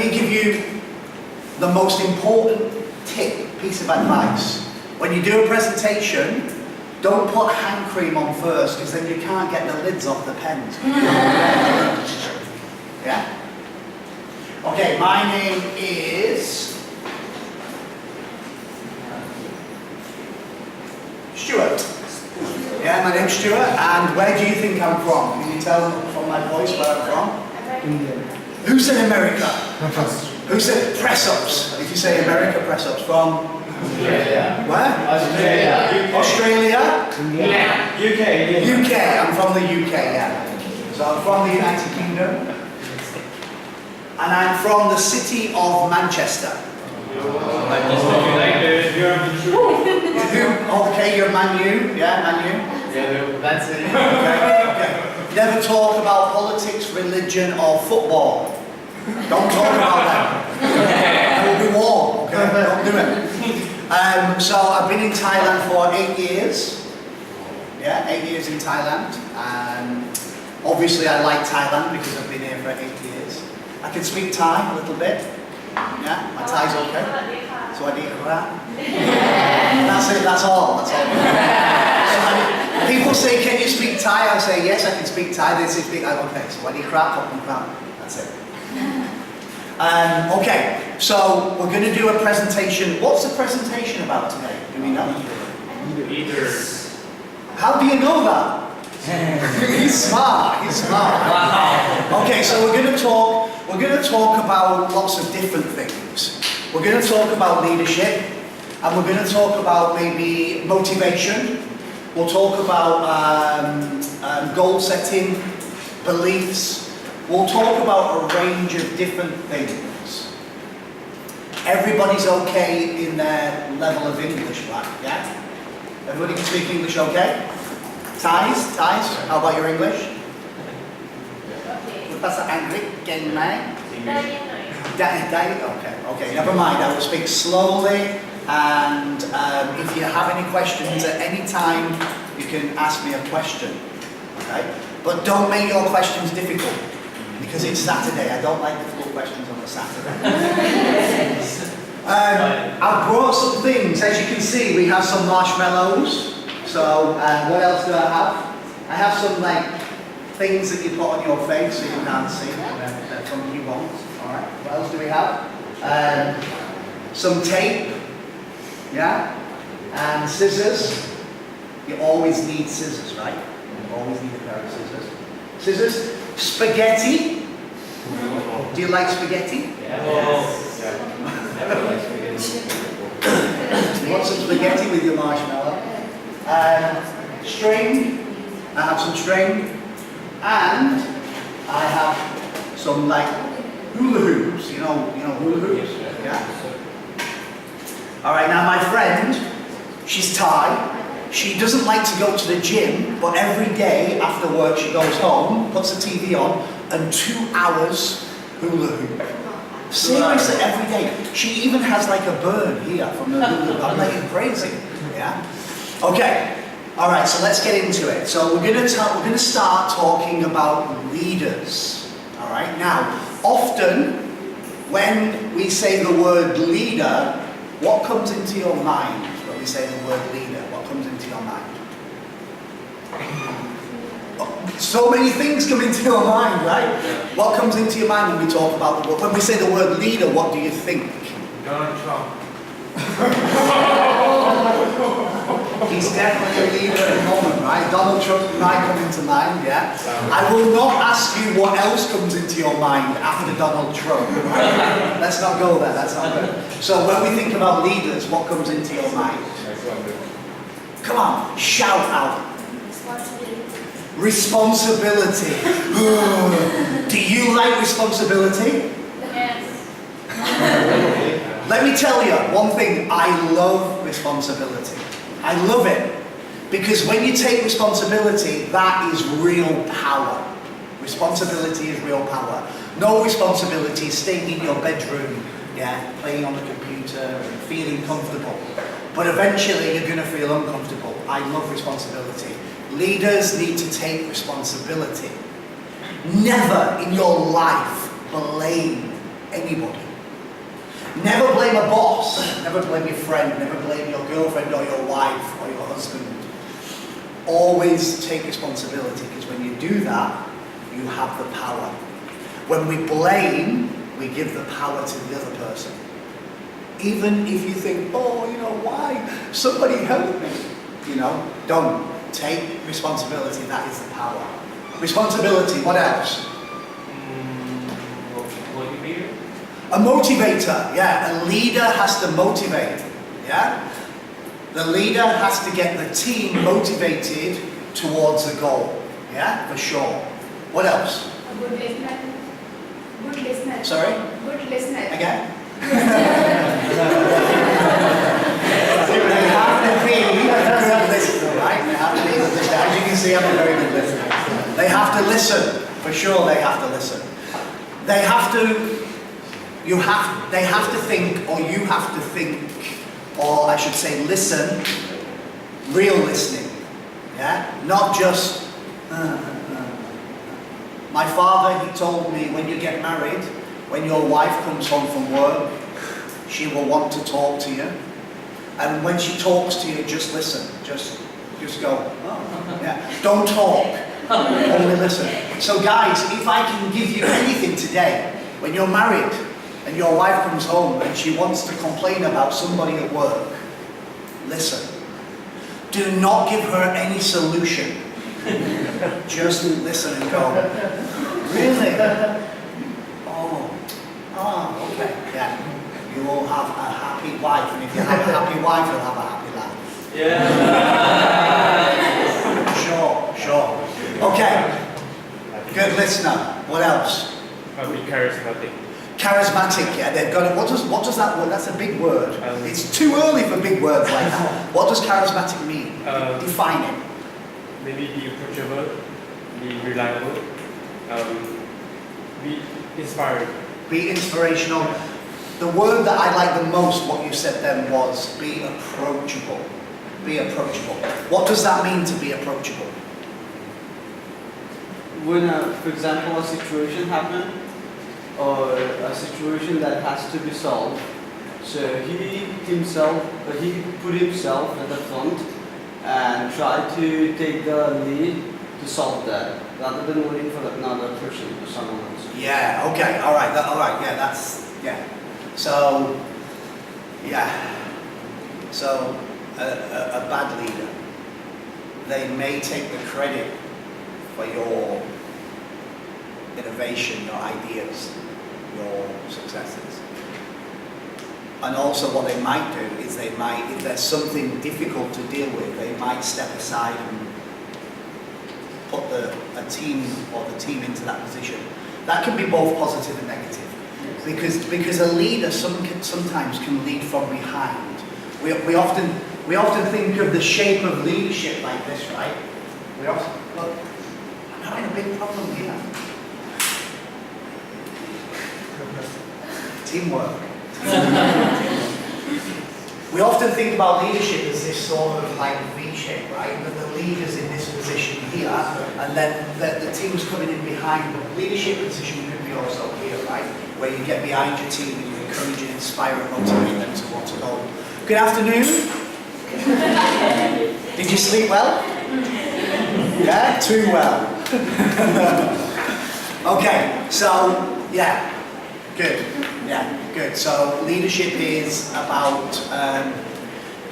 me give you the most important piece of advice. When you do a presentation, don't put hand cream on first, because then you can't get the lids off the pens. Yeah? Okay, my name is Stuart. Yeah, my name's Stuart, and where do you think I'm from? Can you tell from my voice where I'm from? India. Who said America? Who said press-ups? If you say America, press-ups from? Australia. Where? Australia. Australia? Yeah. UK. UK, I'm from the UK, yeah. So I'm from the United Kingdom. And I'm from the city of Manchester. Okay, you're Man U? Yeah, Man U? Yeah, that's it. Okay. Never talk about politics, religion, or football. Don't talk about that. There will be war, okay? Don't do it. So I've been in Thailand for 8 years. Yeah, 8 years in Thailand. Obviously I like Thailand because I've been here for 8 years. I can speak Thai a little bit. Yeah, my Thai's okay. So I need That's it, that's all. So people say, can you speak Thai? I say, yes, I can speak Thai. They say, okay, so I need crap, that's it. Okay, so we're going to do a presentation. What's the presentation about today? Do we know? Leaders. How do you know that? He's smart, he's smart. Wow. Okay, so we're going to talk about lots of different things. We're going to talk about leadership, and we're going to talk about maybe motivation. We'll talk about goal setting, beliefs. We'll talk about a range of different things. Everybody's okay in their level of English, right? Yeah? Everybody can speak English okay? Thais? How about your English? That's angry. Okay, never mind. I will speak slowly, and if you have any questions at any time, you can ask me a question. Okay? But don't make your questions difficult, because it's Saturday. I don't like difficult questions on a Saturday. I've brought some things. As you can see, we have some marshmallows. So, what else do I have? I have some things that you put on your face so you can't see. They're from you won't. Alright, what else do we have? Some tape. Yeah? And scissors. You always need scissors, right? You always need a pair of scissors. Scissors. Spaghetti. Do you like spaghetti? Yes. You want some spaghetti with your marshmallow? String. I have some string. And I have some hula hoops. You know hula hoops? Yeah. Alright, now my friend, she's Thai. She doesn't like to go to the gym, but every day after work she goes home, puts the TV on, and 2 hours hula hoop. Seriously, every day. She even has a burn here from the hula hoop. I'm like crazy. Yeah? Okay. Alright, so let's get into it. So we're going to start talking about leaders. Alright, now, often when we say the word leader, what comes into your mind when we say the word leader? What comes into your mind? So many things come into your mind, right? What comes into your mind when we talk about when we say the word leader, what do you think? Donald Trump. He's definitely a leader at the moment, right? Donald Trump might come into mind, yeah? I will not ask you what else comes into your mind after Donald Trump, right? Let's not go there, that's not good. So when we think about leaders, what comes into your mind? Come on, shout out. Responsibility. Do you like responsibility? Yes. Let me tell you one thing, I love responsibility. I love it. Because when you take responsibility, that is real power. Responsibility is real power. No responsibility is staying in your bedroom, yeah, playing on the computer and feeling comfortable. But eventually you're going to feel uncomfortable. I love responsibility. Leaders need to take responsibility. Never in your life blame anybody. Never blame a boss, never blame your friend, never blame your girlfriend or your wife or your husband. Always take responsibility, because when you do that, you have the power. When we blame, we give the power to the other person. Even if you think, oh, you know, why? Somebody help me. You know, don't. Take responsibility, that is the power. Responsibility, what else? Motivator? A motivator, yeah. A leader has to motivate, yeah. The leader has to get the team motivated towards the goal, yeah, for sure. What else? A good listener. Good listener. Sorry? Good listener. Again? They have to be a good listener, right? They have to be a good listener. As you can see, I'm a very good listener. They have to listen, for sure they have to listen. They have to, they have to think, or you have to think, or I should say listen, real listening, yeah? Not just, My father, he told me, when you get married, when your wife comes home from work, she will want to talk to you. And when she talks to you, just listen. Just go, oh, yeah. Don't talk, only listen. So guys, if I can give you anything today, when you're married and your wife comes home and she wants to complain about somebody at work, listen. Do not give her any solution. Just listen and go, really? Oh, okay, yeah. You will have a happy wife, and if you have a happy wife, you'll have a happy life. Yeah. Sure. Okay. Good listener. What else? Be charismatic. Charismatic, yeah, they've got it. What does that word? That's a big word. It's too early for big words like that. What does charismatic mean? Define it. Maybe be approachable, be reliable, be inspired. Be inspirational. The word that I like the most, what you said then, was be approachable. Be approachable. What does that mean to be approachable? When, for example, a situation happens, or a situation that has to be solved, so he put himself at the front and tried to take the lead to solve that, rather than waiting for another person or someone else. Yeah, okay, all right, yeah, that's, yeah. So, yeah, so a bad leader, they may take the credit for your innovation, your ideas, your successes. And also what they might do is they might, if there's something difficult to deal with, they might step aside and put a team or the team into that position. That can be both positive and negative. Because a leader sometimes can lead from behind. We often think of the shape of leadership like this, right? We often, look, I'm having a big problem here. Teamwork. We often think about leadership as this sort of like V shape, right? But the leader's in this position here, and then the team's coming in behind. The leadership position could be also here, right? Where you get behind your team and you encourage and inspire and motivate them to want to go. Good afternoon. Did you sleep well? Yeah, too well. Okay, so yeah, good. Yeah, good. So leadership is about,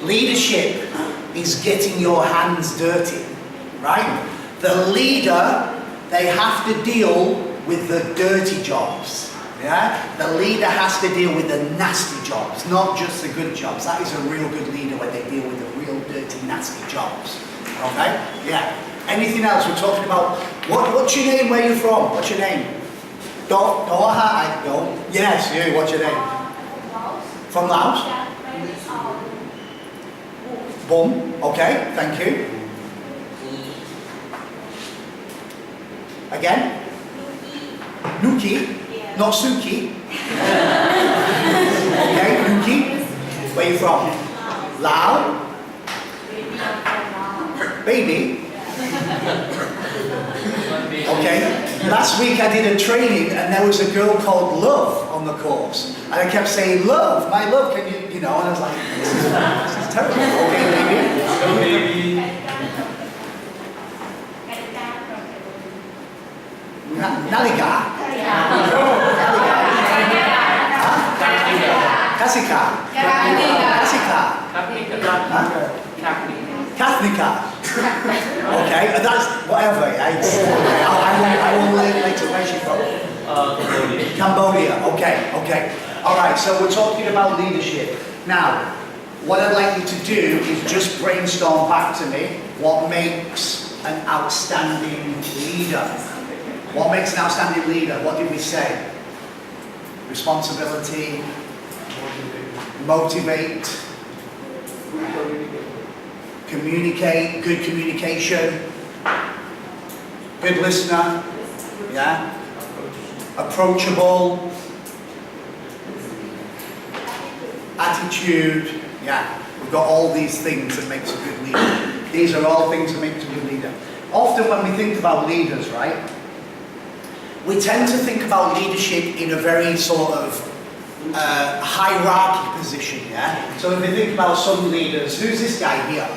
leadership is getting your hands dirty, right? The leader, they have to deal with the dirty jobs, yeah? The leader has to deal with the nasty jobs, not just the good jobs. That is a real good leader when they deal with the real dirty, nasty jobs, okay? Yeah. Anything else? We're talking about, what's your name, where are you from? What's your name? Don't. Yes, you. What's your name? From Laos? Bum. Okay, thank you. Again? Nuki? Not Suki? Okay, Nuki. Where are you from? Lao? Baby? Okay. Last week I did a training and there was a girl called Love on the course. And I kept saying, love, my love, can you know, and I was like, this is terrible. Okay, maybe. So maybe Nalika. Kasika. Kasika. Kathnika. Okay, and that's whatever, yeah. I will later where she from. Cambodia. Okay. Alright, so we're talking about leadership. Now, what I'd like you to do is just brainstorm back to me what makes an outstanding leader. What makes an outstanding leader? What did we say? Responsibility, motivate, communicate, good communication, good listener, yeah, approachable, attitude, yeah. We've got all these things that makes a good leader. These are all things that make a good leader. Often when we think about leaders, right, we tend to think about leadership in a very sort of hierarchy position, yeah? So if we think about some leaders, who's this guy here?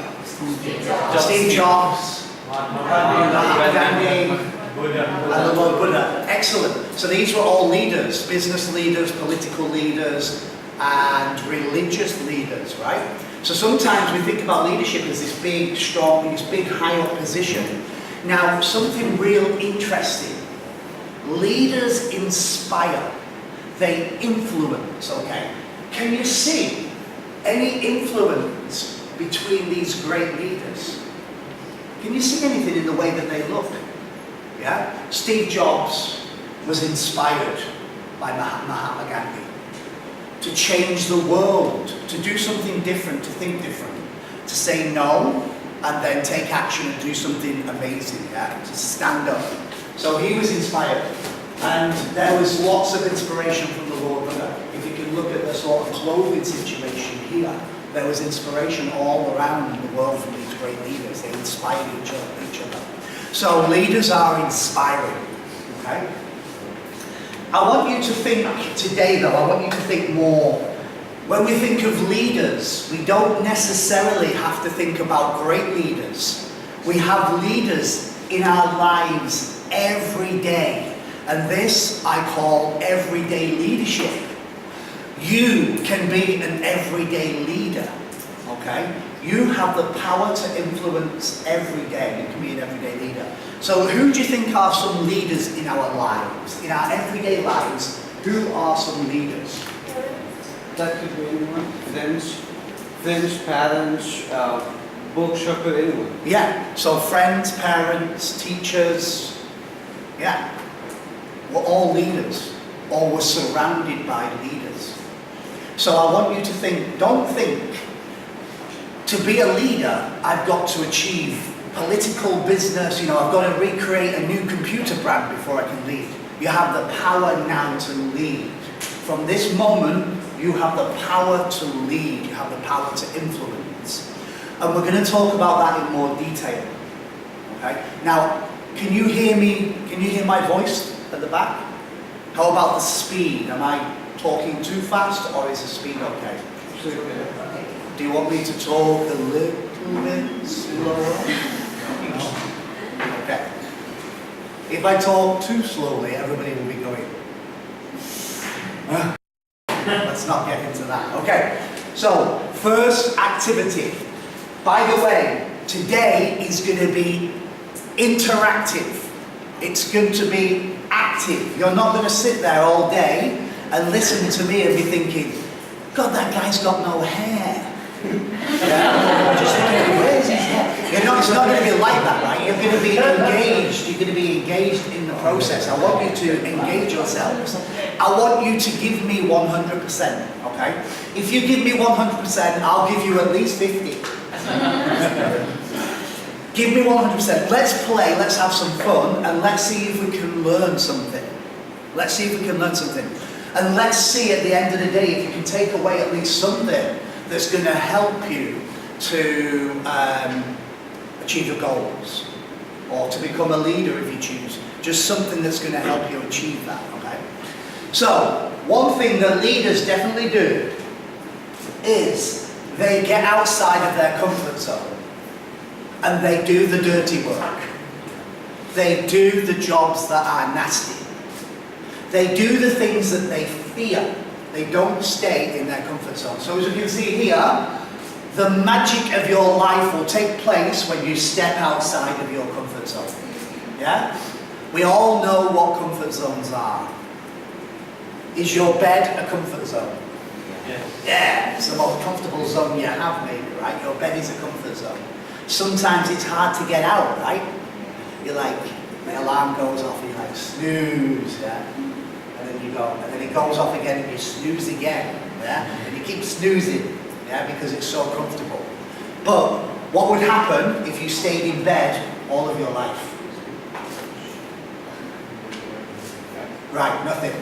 Steve Jobs, Mahatma Gandhi, and the Lord Buddha. Excellent. So these were all leaders, business leaders, political leaders, and religious leaders, right? So sometimes we think about leadership as this big, strong, this big, high up position. Now, something real interesting. Leaders inspire, they influence, okay? Can you see any influence between these great leaders? Can you see anything in the way that they look? Yeah? Steve Jobs was inspired by Mahatma Gandhi to change the world, to do something different, to think different, to say no, and then take action and do something amazing, yeah? To stand up. So he was inspired, and there was lots of inspiration from the Lord Buddha. If you can look at the sort of clothing situation here, there was inspiration all around the world from these great leaders. They inspired each other. So leaders are inspiring, okay? I want you to think today though, I want you to think more. When we think of leaders, we don't necessarily have to think about great leaders. We have leaders in our lives every day. And this I call everyday leadership. You can be an everyday leader, okay? You have the power to influence every day. You can be an everyday leader. So who do you think are some leaders in our lives? In our everyday lives, who are some leaders? That could be anyone. Friends, parents, bookshopper, anyone. Yeah, so friends, parents, teachers, yeah. We're all leaders, or we're surrounded by leaders. So I want you to think, don't think, to be a leader, I've got to achieve political business, you know, I've got to recreate a new computer brand before I can lead. You have the power now to lead. From this moment, you have the power to lead, you have the power to influence. And we're going to talk about that in more detail. Okay? Now, can you hear me? Can you hear my voice at the back? How about the speed? Am I talking too fast, or is the speed okay? Do you want me to talk a little bit slower? No. Okay. If I talk too slowly, everybody will be going. Let's not get into that. Okay. So, first activity. By the way, today is going to be interactive. It's going to be active. You're not going to sit there all day and listen to me and be thinking, God, that guy's got no hair. Yeah? Just thinking, where's his hair? You know, it's not going to be like that, right? You're going to be engaged. You're going to be engaged in the process. I want you to engage yourselves. I want you to give me 100%, okay? If you give me 100%, I'll give you at least 50. Give me 100%. Let's play, let's have some fun, and let's see if we can learn something. Let's see if we can learn something. And let's see at the end of the day if you can take away at least something that's going to help you to achieve your goals, or to become a leader if you choose. Just something that's going to help you achieve that, okay? So, one thing that leaders definitely do is they get outside of their comfort zone and they do the dirty work. They do the jobs that are nasty. They do the things that they fear. They don't stay in their comfort zone. So as you can see here, the magic of your life will take place when you step outside of your comfort zone. Yeah? We all know what comfort zones are. Is your bed a comfort zone? Yes. Yeah, it's the most comfortable zone you have, maybe, right? Your bed is a comfort zone. Sometimes it's hard to get out, right? You're like, the alarm goes off and you're like, snooze, yeah? And then you go, and then it goes off again and you snooze again, yeah? And you keep snoozing, yeah, because it's so comfortable. But what would happen if you stayed in bed all of your life? Right, nothing.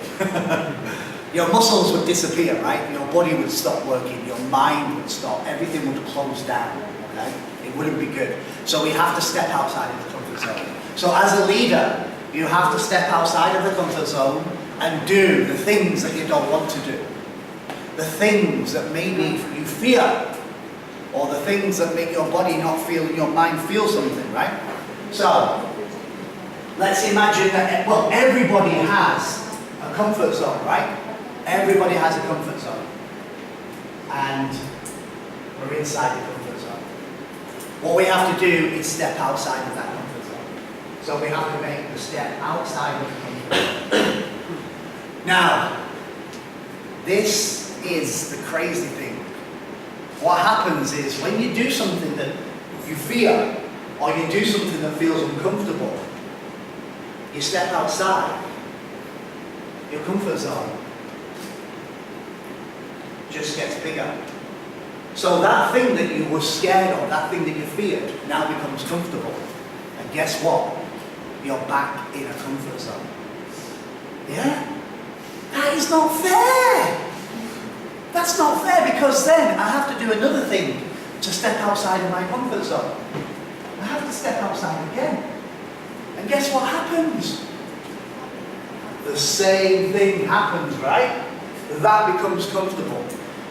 Your muscles would disappear, right? Your body would stop working, your mind would stop, everything would close down, okay? It wouldn't be good. So we have to step outside of the comfort zone. So as a leader, you have to step outside of the comfort zone and do the things that you don't want to do. The things that maybe you fear, or the things that make your body not feel, your mind feel something, right? So, let's imagine that, well, everybody has a comfort zone, right? Everybody has a comfort zone. And we're inside the comfort zone. What we have to do is step outside of that comfort zone. So we have to make the step outside of the comfort zone. Now, this is the crazy thing. What happens is when you do something that you fear, or you do something that feels uncomfortable, you step outside your comfort zone. Just gets bigger. So that thing that you were scared of, that thing that you feared, now becomes comfortable. And guess what? You're back in a comfort zone. Yeah? That is not fair. That's not fair, because then I have to do another thing to step outside of my comfort zone. I have to step outside again. And guess what happens? The same thing happens, right? That becomes comfortable.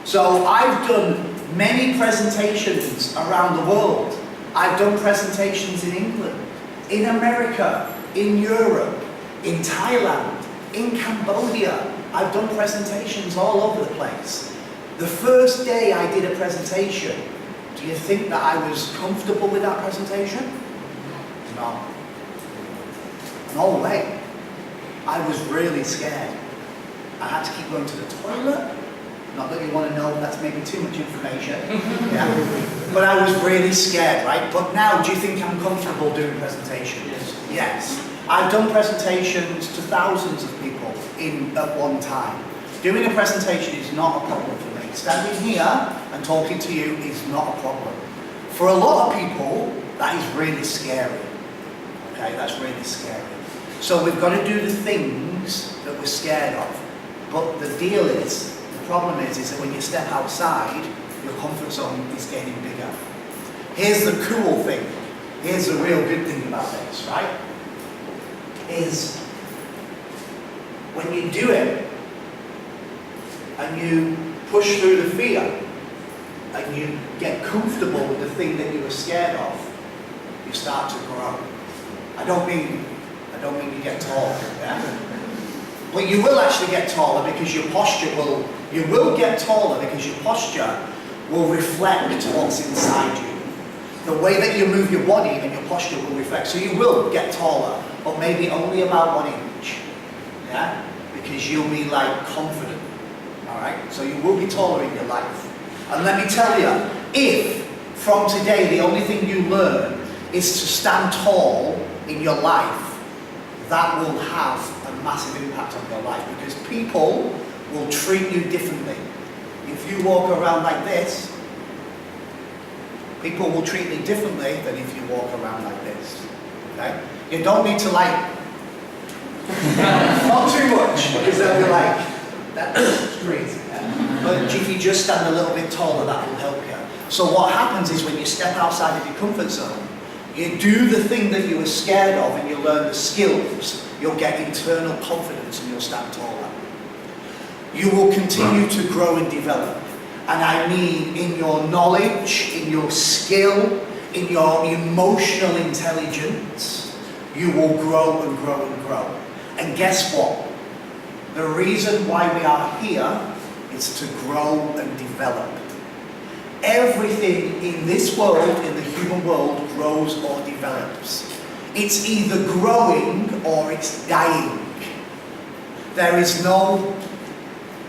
So I've done many presentations around the world. I've done presentations in England, in America, in Europe, in Thailand, in Cambodia. I've done presentations all over the place. The first day I did a presentation, do you think that I was comfortable with that presentation? No. No way. I was really scared. I had to keep going to the toilet. Not that you want to know, that's maybe too much information. Yeah. But I was really scared, right? But now, do you think I'm comfortable doing presentations? Yes. Yes. I've done presentations to thousands of people at one time. Doing a presentation is not a problem for me. Standing here and talking to you is not a problem. For a lot of people, that is really scary. Okay, that's really scary. So we've got to do the things that we're scared of. But the deal is, the problem is that when you step outside, your comfort zone is getting bigger. Here's the cool thing. Here's the real good thing about this, right? Is when you do it, and you push through the fear, and you get comfortable with the thing that you were scared of, you start to grow. I don't mean you get taller, yeah? But you will actually get taller because your posture will, you will get taller because your posture will reflect what's inside you. The way that you move your body and your posture will reflect. So you will get taller, but maybe only about 1 inch, yeah? Because you'll be like confident, all right? So you will be taller in your life. And let me tell you, if from today the only thing you learn is to stand tall in your life, that will have a massive impact on your life, because people will treat you differently. If you walk around like this, people will treat you differently than if you walk around like this. Okay? You don't need to like, not too much, because they'll be like, that's crazy. Yeah? But if you just stand a little bit taller, that will help you. So what happens is when you step outside of your comfort zone, you do the thing that you were scared of and you learn the skills, you'll get internal confidence and you'll stand taller. you will continue to grow and develop. And I mean in your knowledge, in your skill, in your emotional intelligence, you will grow and grow and grow. And guess what? The reason why we are here is to grow and develop. Everything in this world, in the human world, grows or develops. It's either growing or it's dying. There is no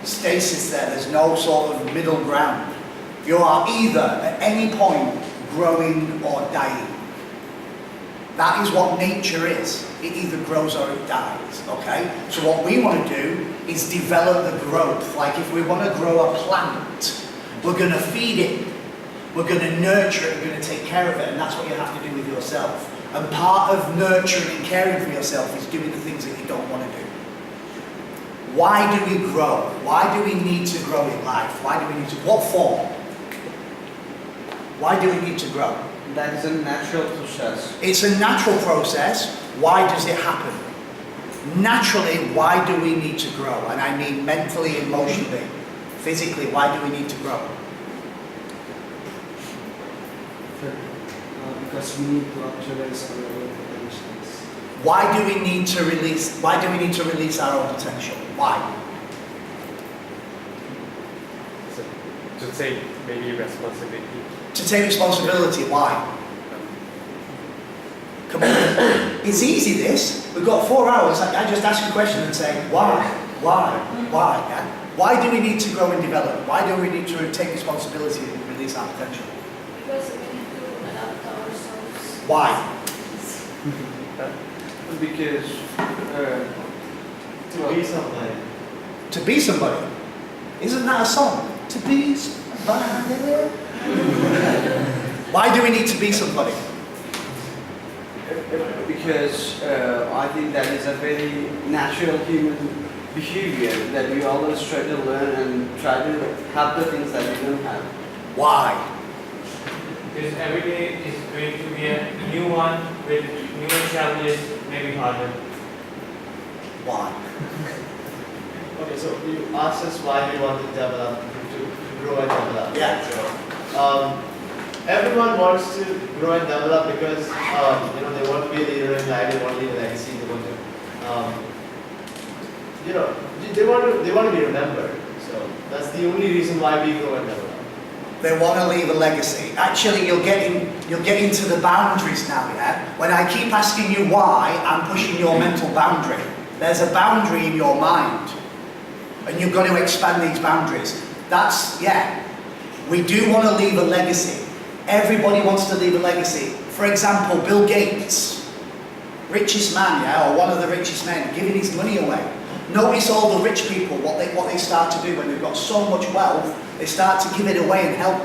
stasis there, there's no sort of middle ground. You are either at any point growing or dying. That is what nature is. It either grows or it dies, okay? So what we want to do is develop the growth. Like if we want to grow a plant, we're going to feed it, we're going to nurture it, we're going to take care of it, and that's what you have to do with yourself. And part of nurturing and caring for yourself is doing the things that you don't want to do. Why do we grow? Why do we need to grow in life? Why do we need to? What form? Why do we need to grow? That is a natural process. It's a natural process. Why does it happen? Naturally, why do we need to grow? And I mean mentally, emotionally, physically, why do we need to grow? Because we need to actualize our own potentials. Why do we need to release our own potential? Why? So, to take maybe responsibility. To take responsibility, why? Come on. It's easy this. We've got 4 hours. I just ask a question and say, why? Why? Why? Yeah? Why do we need to grow and develop? Why do we need to take responsibility and release our potential? Because we need to adapt ourselves. Why? Because To be somebody. To be somebody. Isn't that a song? To be somebody. Why do we need to be somebody? Because I think that is a very natural human behavior that we always try to learn and try to have the things that we don't have. Why? Because every day is going to be a new one with new challenges, maybe harder. Why? Okay, so you asked us why we want to develop, to grow and develop. Yeah. So, everyone wants to grow and develop because they want to be a leader in life, they want to leave a legacy, they want to they want to be remembered. So that's the only reason why we grow and develop. They want to leave a legacy. Actually, you're getting to the boundaries now, yeah? When I keep asking you why, I'm pushing your mental boundary. There's a boundary in your mind. And you've got to expand these boundaries. We do want to leave a legacy. Everybody wants to leave a legacy. For example, Bill Gates, richest man, yeah, or one of the richest men, giving his money away. Notice all the rich people, what they start to do when they've got so much wealth, they start to give it away and help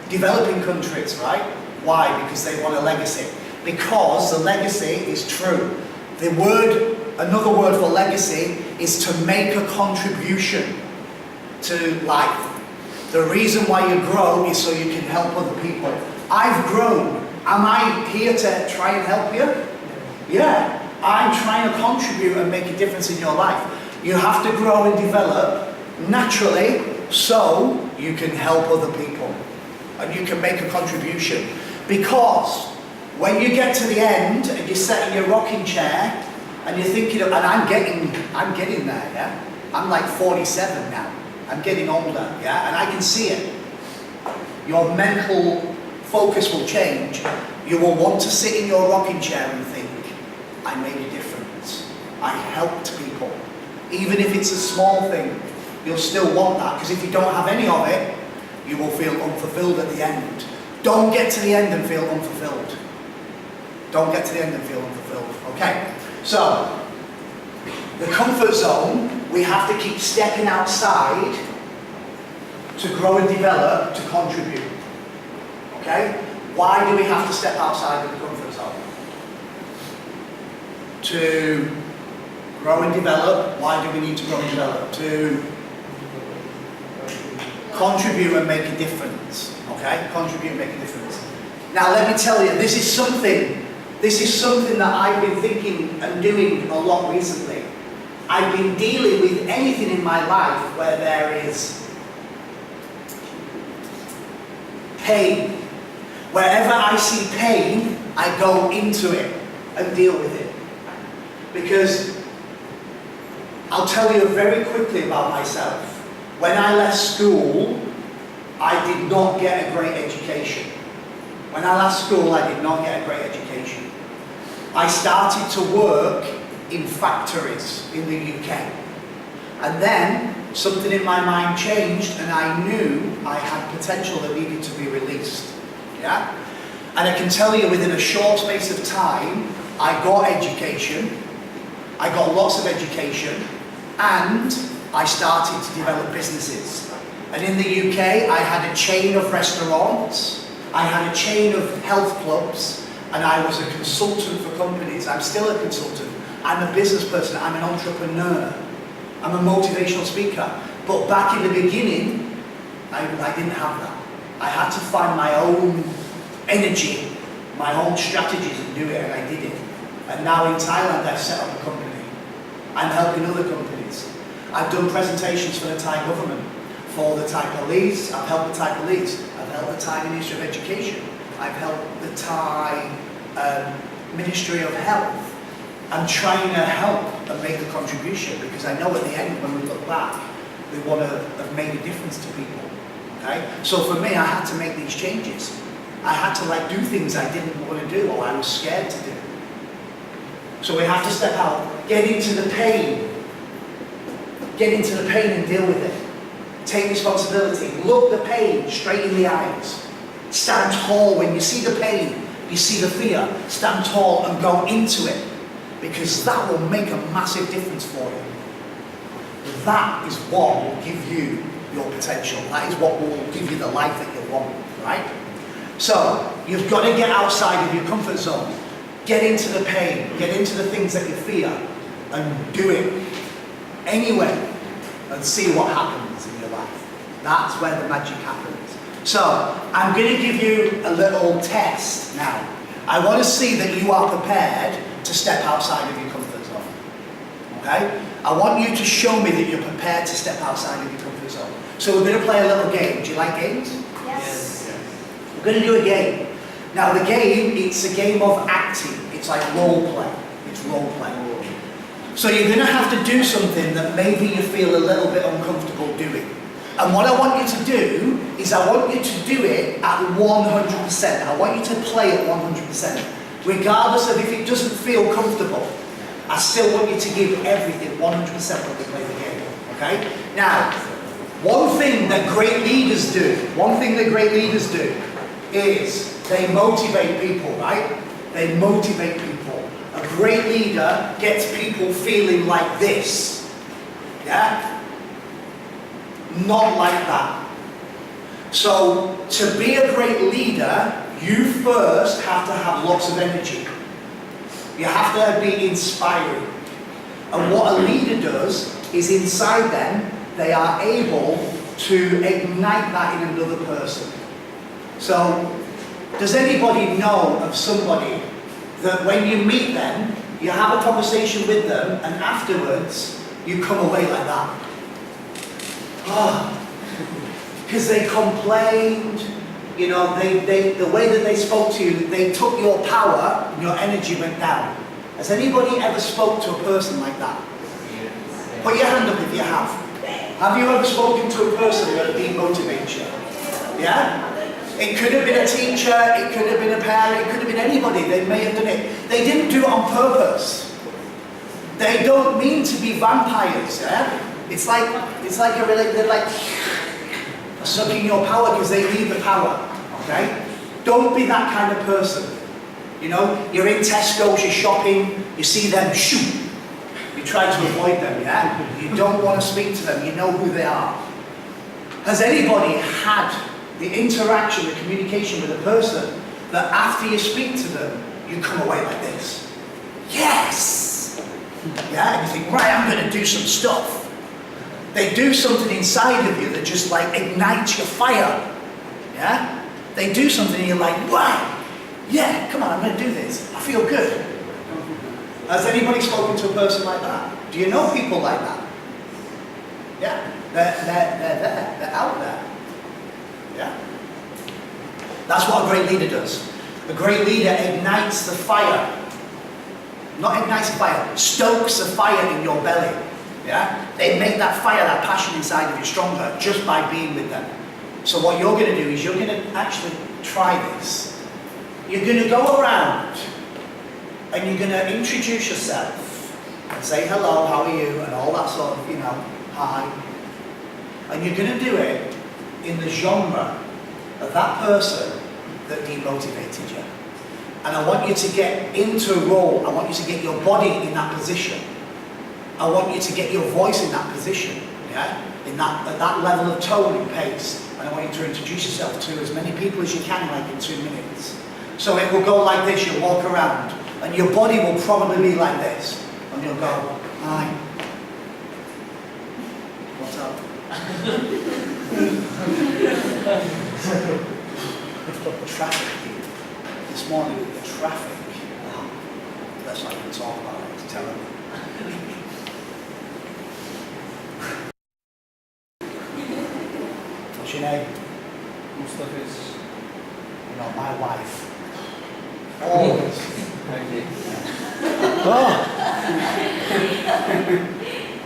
developing countries, right? Why? Because they want a legacy. Because the legacy is true. Another word for legacy is to make a contribution to life. The reason why you grow is so you can help other people. I've grown. Am I here to try and help you? Yeah. I'm trying to contribute and make a difference in your life. You have to grow and develop naturally so you can help other people and you can make a contribution. Because when you get to the end and you're sat in your rocking chair and you're thinking of, and I'm getting there, yeah? I'm like 47 now. I'm getting older, yeah? And I can see it. Your mental focus will change. You will want to sit in your rocking chair and think, I made a difference. I helped people. Even if it's a small thing, you'll still want that, because if you don't have any of it, you will feel unfulfilled at the end. Don't get to the end and feel unfulfilled. Don't get to the end and feel unfulfilled. Okay, so the comfort zone, we have to keep stepping outside to grow and develop, to contribute. Okay? Why do we have to step outside of the comfort zone? To grow and develop. Why do we need to grow and develop? To contribute and make a difference. Okay? Contribute and make a difference. Now let me tell you, this is something that I've been thinking and doing a lot recently. I've been dealing with anything in my life where there is pain. Wherever I see pain, I go into it and deal with it. Because I'll tell you very quickly about myself. When I left school, I did not get a great education. When I left school, I did not get a great education. I started to work in factories in the UK. And then something in my mind changed and I knew I had potential that needed to be released. Yeah? And I can tell you within a short space of time, I got education, I got lots of education, and I started to develop businesses. And in the UK, I had a chain of restaurants, I had a chain of health clubs, and I was a consultant for companies. I'm still a consultant. I'm a business person, I'm an entrepreneur. I'm a motivational speaker. But back in the beginning, I didn't have that. I had to find my own energy, my own strategies and do it, and I did it. And now in Thailand, I've set up a company. I'm helping other companies. I've done presentations for the Thai government, for the Thai police. I've helped the Thai police. I've helped the Thai Ministry of Education. I've helped the Thai Ministry of Health. I'm trying to help and make a contribution because I know at the end, when we look back, we want to have made a difference to people. Okay? So for me, I had to make these changes. I had to do things I didn't want to do or I was scared to do. So we have to step out, get into the pain. Get into the pain and deal with it. Take responsibility. Look the pain straight in the eyes. Stand tall when you see the pain, you see the fear. Stand tall and go into it. Because that will make a massive difference for you. That is what will give you your potential. That is what will give you the life that you want, right? So, you've got to get outside of your comfort zone. Get into the pain. Get into the things that you fear. And do it anyway. And see what happens in your life. That's where the magic happens. So, I'm going to give you a little test now. I want to see that you are prepared to step outside of your comfort zone. Okay? I want you to show me that you're prepared to step outside of your comfort zone. So we're going to play a little game. Do you like games? Yes. We're going to do a game. Now the game, it's a game of acting. It's like role play. It's role play. So you're going to have to do something that maybe you feel a little bit uncomfortable doing. And what I want you to do is I want you to do it at 100%. I want you to play at 100%. Regardless of if it doesn't feel comfortable, I still want you to give everything 100% when we play the game. Okay? Now, one thing that great leaders do is they motivate people, right? They motivate people. A great leader gets people feeling like this. Yeah? Not like that. So, to be a great leader, you first have to have lots of energy. You have to be inspiring. And what a leader does is inside them, they are able to ignite that in another person. So, does anybody know of somebody that when you meet them, you have a conversation with them, and afterwards, you come away like that? Because they complained, you know, the way that they spoke to you, they took your power and your energy went down. Has anybody ever spoke to a person like that? Put your hand up if you have. Have you ever spoken to a person that demotivates you? Yeah? It could have been a teacher, it could have been a parent, it could have been anybody. They may have done it. They didn't do it on purpose. They don't mean to be vampires, yeah? It's like they're like sucking your power because they need the power, okay? Don't be that kind of person. You know, you're in Tesco's, you're shopping, you see them, shoot. You try to avoid them, yeah? You don't want to speak to them, you know who they are. Has anybody had the interaction, the communication with a person that after you speak to them, you come away like this? Yes! Yeah, and you think, right, I'm going to do some stuff. They do something inside of you that just like ignites your fire. Yeah? They do something and you're like, wow, yeah, come on, I'm going to do this. I feel good. Has anybody spoken to a person like that? Do you know people like that? Yeah, they're there, they're out there. Yeah? That's what a great leader does. A great leader ignites the fire. Not ignites the fire, stokes the fire in your belly. Yeah? They make that fire, that passion inside of you stronger just by being with them. So what you're going to do is you're going to actually try this. You're going to go around and you're going to introduce yourself and say hello, how are you, and all that sort of, hi. And you're going to do it in the genre of that person that demotivated you. And I want you to get into a role. I want you to get your body in that position. I want you to get your voice in that position, yeah? At that level of tone and pace. And I want you to introduce yourself to as many people as you can, like in 2 minutes. So it will go like this, you'll walk around, and your body will probably be like this. And you'll go, hi. What's up? Traffic. This morning, the traffic. That's not even talk about it, it's terrible. What's your name? Mustafa's. My wife. Always. Okay. Oh.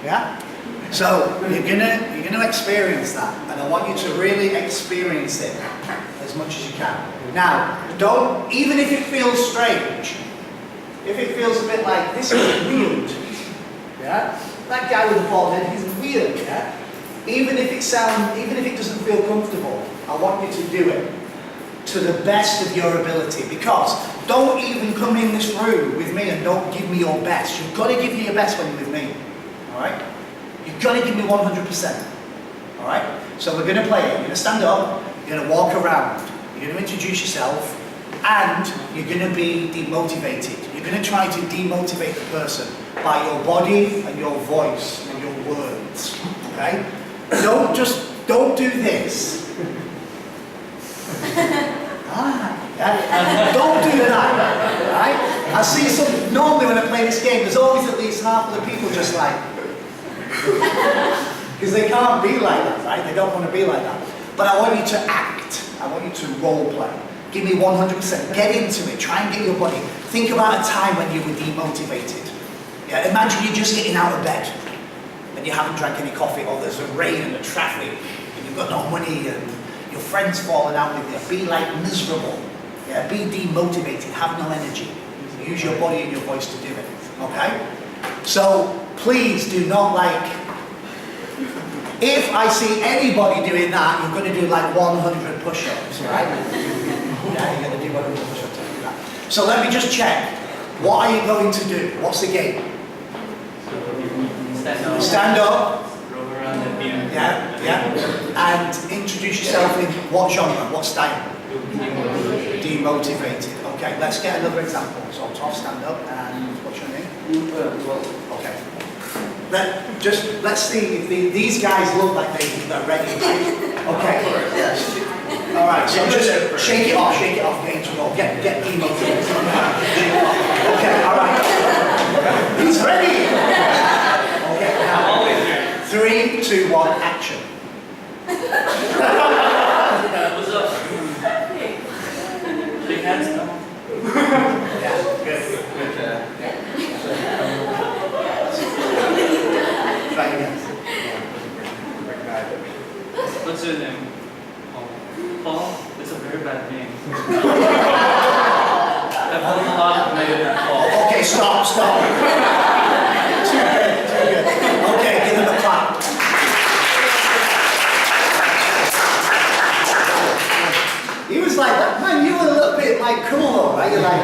Yeah? So you're gonna experience that, and I want you to really experience it as much as you can. Now, don't, even if it feels strange, if it feels a bit like this is weird, yeah? That guy with the bald head, he's weird, yeah? Even if it doesn't feel comfortable, I want you to do it to the best of your ability, because don't even come in this room with me and don't give me your best. You've got to give me your best when you're with me, all right? You've got to give me 100%, all right? So we're going to play it. You're going to stand up, you're going to walk around, you're going to introduce yourself, and you're going to be demotivated. You're going to try to demotivate the person by your body and your voice and your words, okay? Don't do this. Yeah? Don't do that, right? I see some, normally when I play this game, there's always at least half of the people just like, because they can't be like that, right? They don't want to be like that. But I want you to act. I want you to role play. Give me 100%. Get into it. Try and get your body. Think about a time when you were demotivated. Yeah, imagine you're just getting out of bed and you haven't drank any coffee, or there's a rain and a traffic and you've got no money and your friend's falling out with you. Be like miserable. Yeah, be demotivated. Have no energy. Use your body and your voice to do it. Okay? So please do not if I see anybody doing that, you're going to do like 100 push-ups, right? Yeah, you're going to do 100 push-ups like that. So let me just check. What are you going to do? What's the game? Stand up. Roll around the beam. Yeah. And introduce yourself in what genre, what style? Demotivated. Okay, let's get another example. So Tom, stand up, and what's your name? Okay. Let's see if these guys look like they're ready, right? Okay. Yes. All right. So just shake it off, get into roll, get demotivated. Okay. All right. He's ready. Okay. Now, 3, 2, 1, action. What's up? Shake hands now. Yeah. Good. Try again. What's your name? Paul? It's a very bad name. I've done a lot of negative Paul. Okay, stop. Too good. Okay, give them a clap. He was like, man, you were a little bit like cool, right? You're like,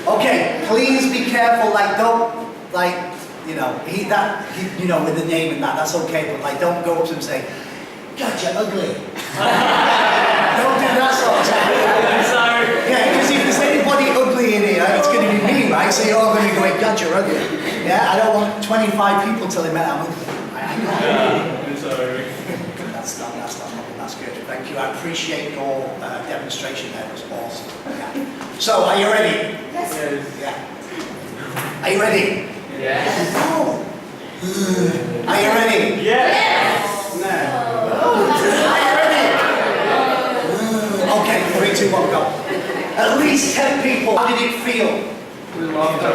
okay, please be careful, don't, with the name and that's okay, but don't go up to him and say, God, you're ugly. Don't do that sort of thing. I'm sorry. Yeah, because if there's anybody ugly in here, it's going to be me, right? So you're all going to be going, God, you're ugly. Yeah, I don't want 25 people telling me I'm ugly. I'm sorry. That's good, thank you. you. I appreciate your demonstration there. It was awesome. Yeah. So, are you ready? Yes. Yeah. Are you ready? Yes. Oh. Are you ready? Yes. No. Are you ready? Okay, 3, 2, 1, go. At least 10 people. How did it feel? We loved it.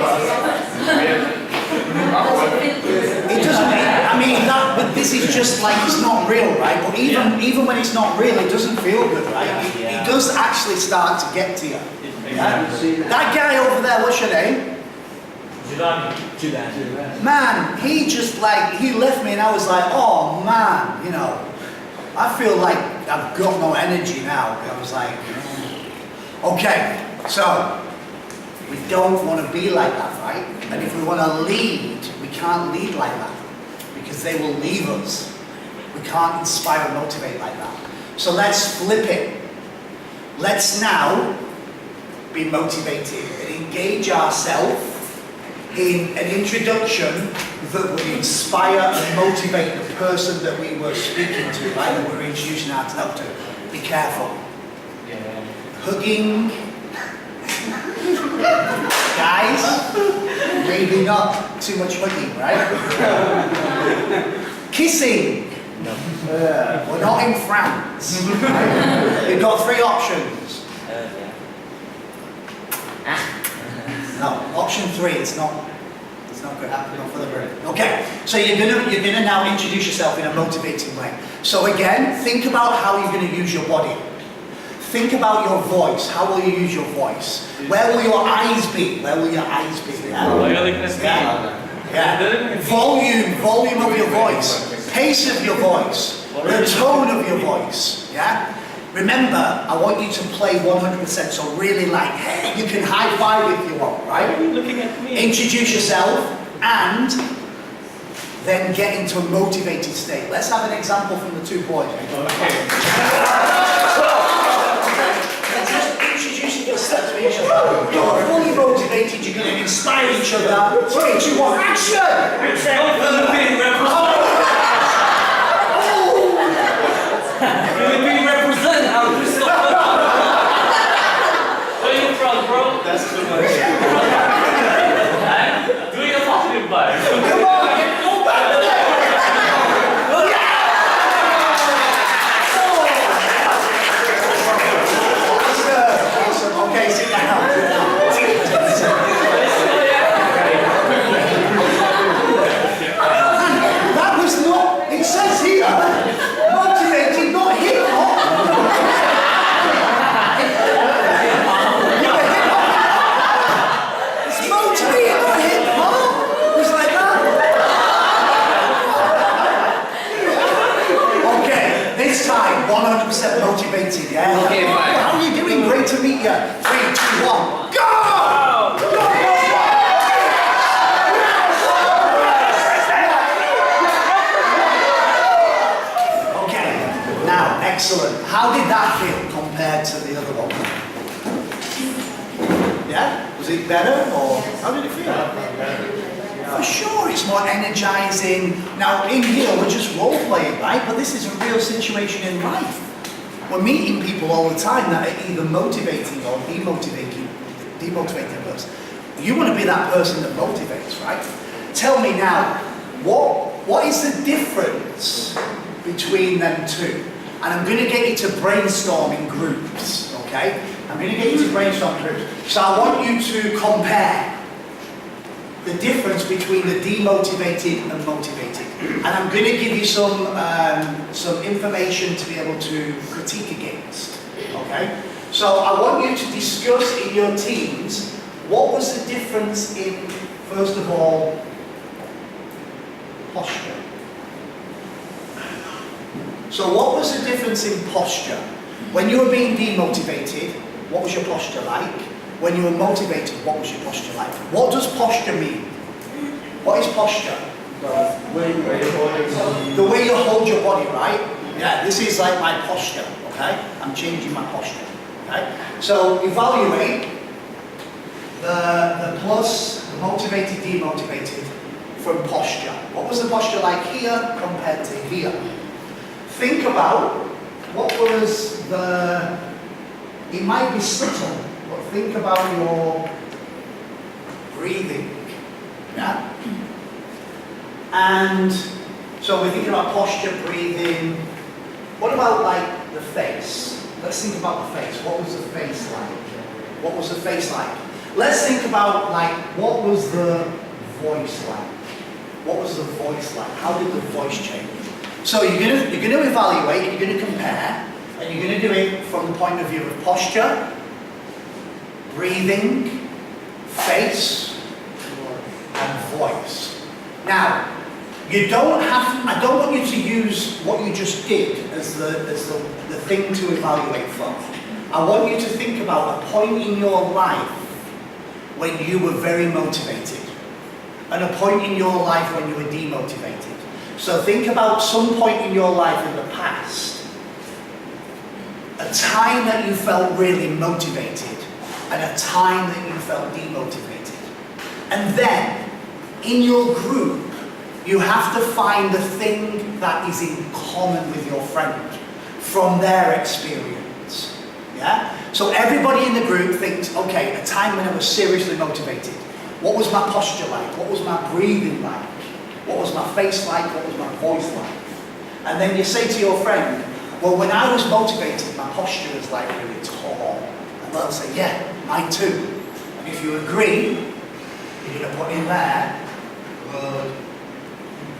It doesn't. I mean, but this is just like it's not real, right? But even when it's not real, it doesn't feel good, right? It does actually start to get to you. Yeah? That guy over there, what's your name? Jilani. Man, he just like he left me, and I was like, oh man, you know, I feel like I've got no energy now. I was like, okay, so we don't want to be like that, right? And if we want to lead, we can't lead like that because they will leave us. We can't inspire and motivate like that. So let's flip it. Let's now be motivated and engage ourselves in an introduction that would inspire and motivate the person that we were speaking to, right? That we're introducing ourselves to. Be careful. Yeah. Hugging. Guys, maybe not too much hugging, right? Kissing. No. We're not in France. Right? We've got 3 options. No, option 3, it's not good. Not for the brain. Okay, so you're gonna now introduce yourself in a motivating way. So again, think about how you're gonna use your body. Think about your voice. How will you use your voice? Where will your eyes be? Where will your eyes be? Yeah. Volume of your voice. Pace of your voice. The tone of your voice. Yeah. Remember, I want you to play 100%. So really, like, hey, you can high five if you want, right? Why are you looking at me? Introduce yourself and then get into a motivated state. Let's have an example from the 2 boys. Okay. Just introducing yourself to each other. You're fully motivated, you're going to inspire each other. 3, 2, 1, action! Where you from, bro? That's too much. Do your fucking part. Come on, go back there! Awesome. Okay, sit down. That was not, it says here, motivated, not hip hop. It's motivated, not hip hop. It was like that. Okay, this time, 100% motivated, yeah? Okay, fine. How are you doing? Great to meet you. 3, 2, 1, go! Okay, now, excellent. How did that feel compared to the other one? Yeah? Was it better, or how did it feel? For sure, it's more energizing. Now, in here, we're just role-playing, right? But this is a real situation in life. We're meeting people all the time that are either motivating or demotivating us. You want to be that person that motivates, right? Tell me now, what is the difference between them two? And I'm going to get you to brainstorm in groups, okay? I'm going to get you to brainstorm in groups. So I want you to compare the difference between the demotivated and motivated. And I'm going to give you some information to be able to critique against, okay? So I want you to discuss in your teams, what was the difference in, first of all, posture? So what was the difference in posture? When you were being demotivated, what was your posture like? When you were motivated, what was your posture like? What does posture mean? What is posture? The way you hold your body, right? Yeah, this is like my posture, okay? I'm changing my posture, okay? So evaluate the plus, the motivated, demotivated from posture. What was the posture like here compared to here? Think about what was the, it might be subtle, but think about your breathing, yeah? And so we're thinking about posture, breathing. What about like the face? Let's think about the face. What was the face like? What was the face like? Let's think about like, what was the voice like? What was the voice like? How did the voice change? So you're gonna evaluate, you're gonna compare, and you're gonna do it from the point of view of posture, breathing, face, and voice. Now, you don't have, I don't want you to use what you just did as the thing to evaluate from. I want you to think about a point in your life when you were very motivated, and a point in your life when you were demotivated. So think about some point in your life in the past, a time that you felt really motivated, and a time that you felt demotivated. And then, in your group, you have to find the thing that is in common with your friend from their experience. Yeah? So everybody in the group thinks, okay, a time when I was seriously motivated. What was my posture like? What was my breathing like? What was my face like? What was my voice like? And then you say to your friend, well, when I was motivated, my posture was like really tall. And they'll say, yeah, mine too. And if you agree, you're going to put in there,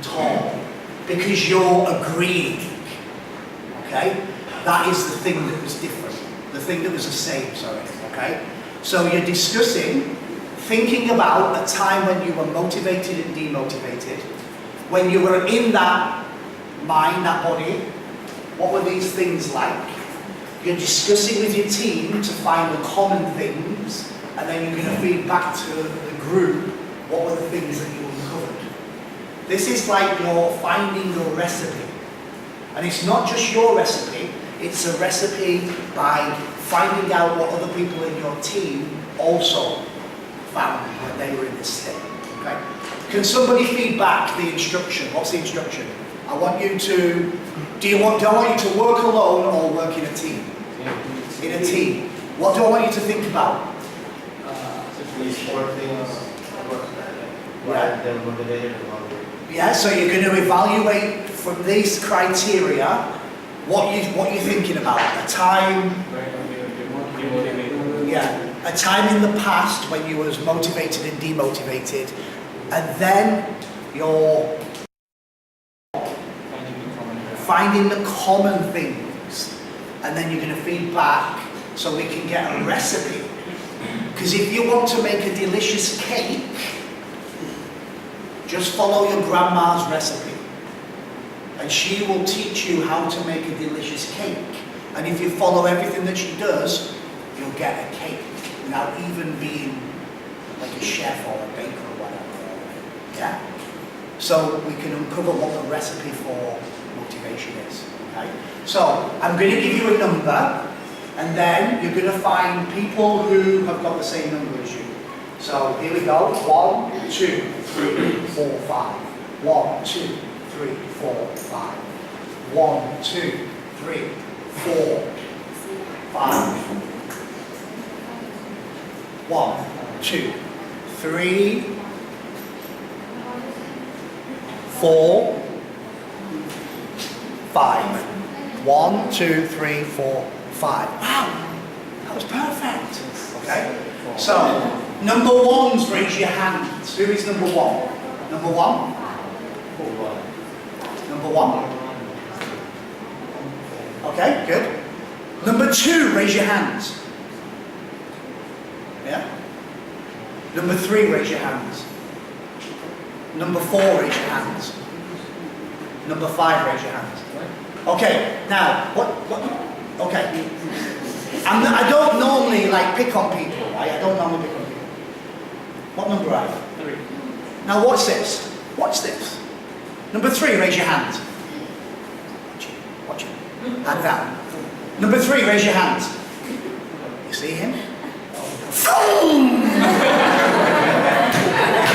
tall, because you're agreeing, okay? That is the thing that was different, the thing that was the same, sorry, okay? So you're discussing, thinking about a time when you were motivated and demotivated, when you were in that mind, that body, what were these things like? You're discussing with your team to find the common things, and then you're going to feed back to the group, what were the things that you uncovered? This is like you're finding your recipe. And it's not just your recipe, it's a recipe by finding out what other people in your team also found when they were in this state. Okay? Can somebody feed back the instruction? What's the instruction? I want you to, do I want you to work alone or work in a team? In a team. What do I want you to think about? Sport things, Yeah. they're motivated and all. Yeah, so you're going to evaluate from these criteria what you're thinking about. A time, yeah, a time in the past when you was motivated and demotivated, and then you're finding the common things, and then you're going to feed back so we can get a recipe. Because if you want to make a delicious cake, just follow your grandma's recipe, and she will teach you how to make a delicious cake. And if you follow everything that she does, you'll get a cake without even being like a chef or a baker or whatever. Yeah? So we can uncover what the recipe for motivation is. Okay? So I'm going to give you a number, and then you're going to find people who have got the same number as you. So here we go. 1, 2, 3, 4, 5. 1, 2, 3, 4, 5. 1, 2, 3, 4, 5. 1, 2, 3, 4, 5. 1, 2, 3, 4, 5. Wow, that was perfect. Okay, so number ones, raise your hands. Who is number one? Number one? Number one? Okay, good. Number two, raise your hands. Yeah? Number three, raise your hands. Number four, raise your hands. Number five, raise your hands. Okay, now, okay. I don't normally pick on people, right? I don't normally pick on people. What number are you? 3. Now watch this. Watch this. Number 3, raise your hands. Watch it. Hand down. Number 3, raise your hands. You see him? Boom!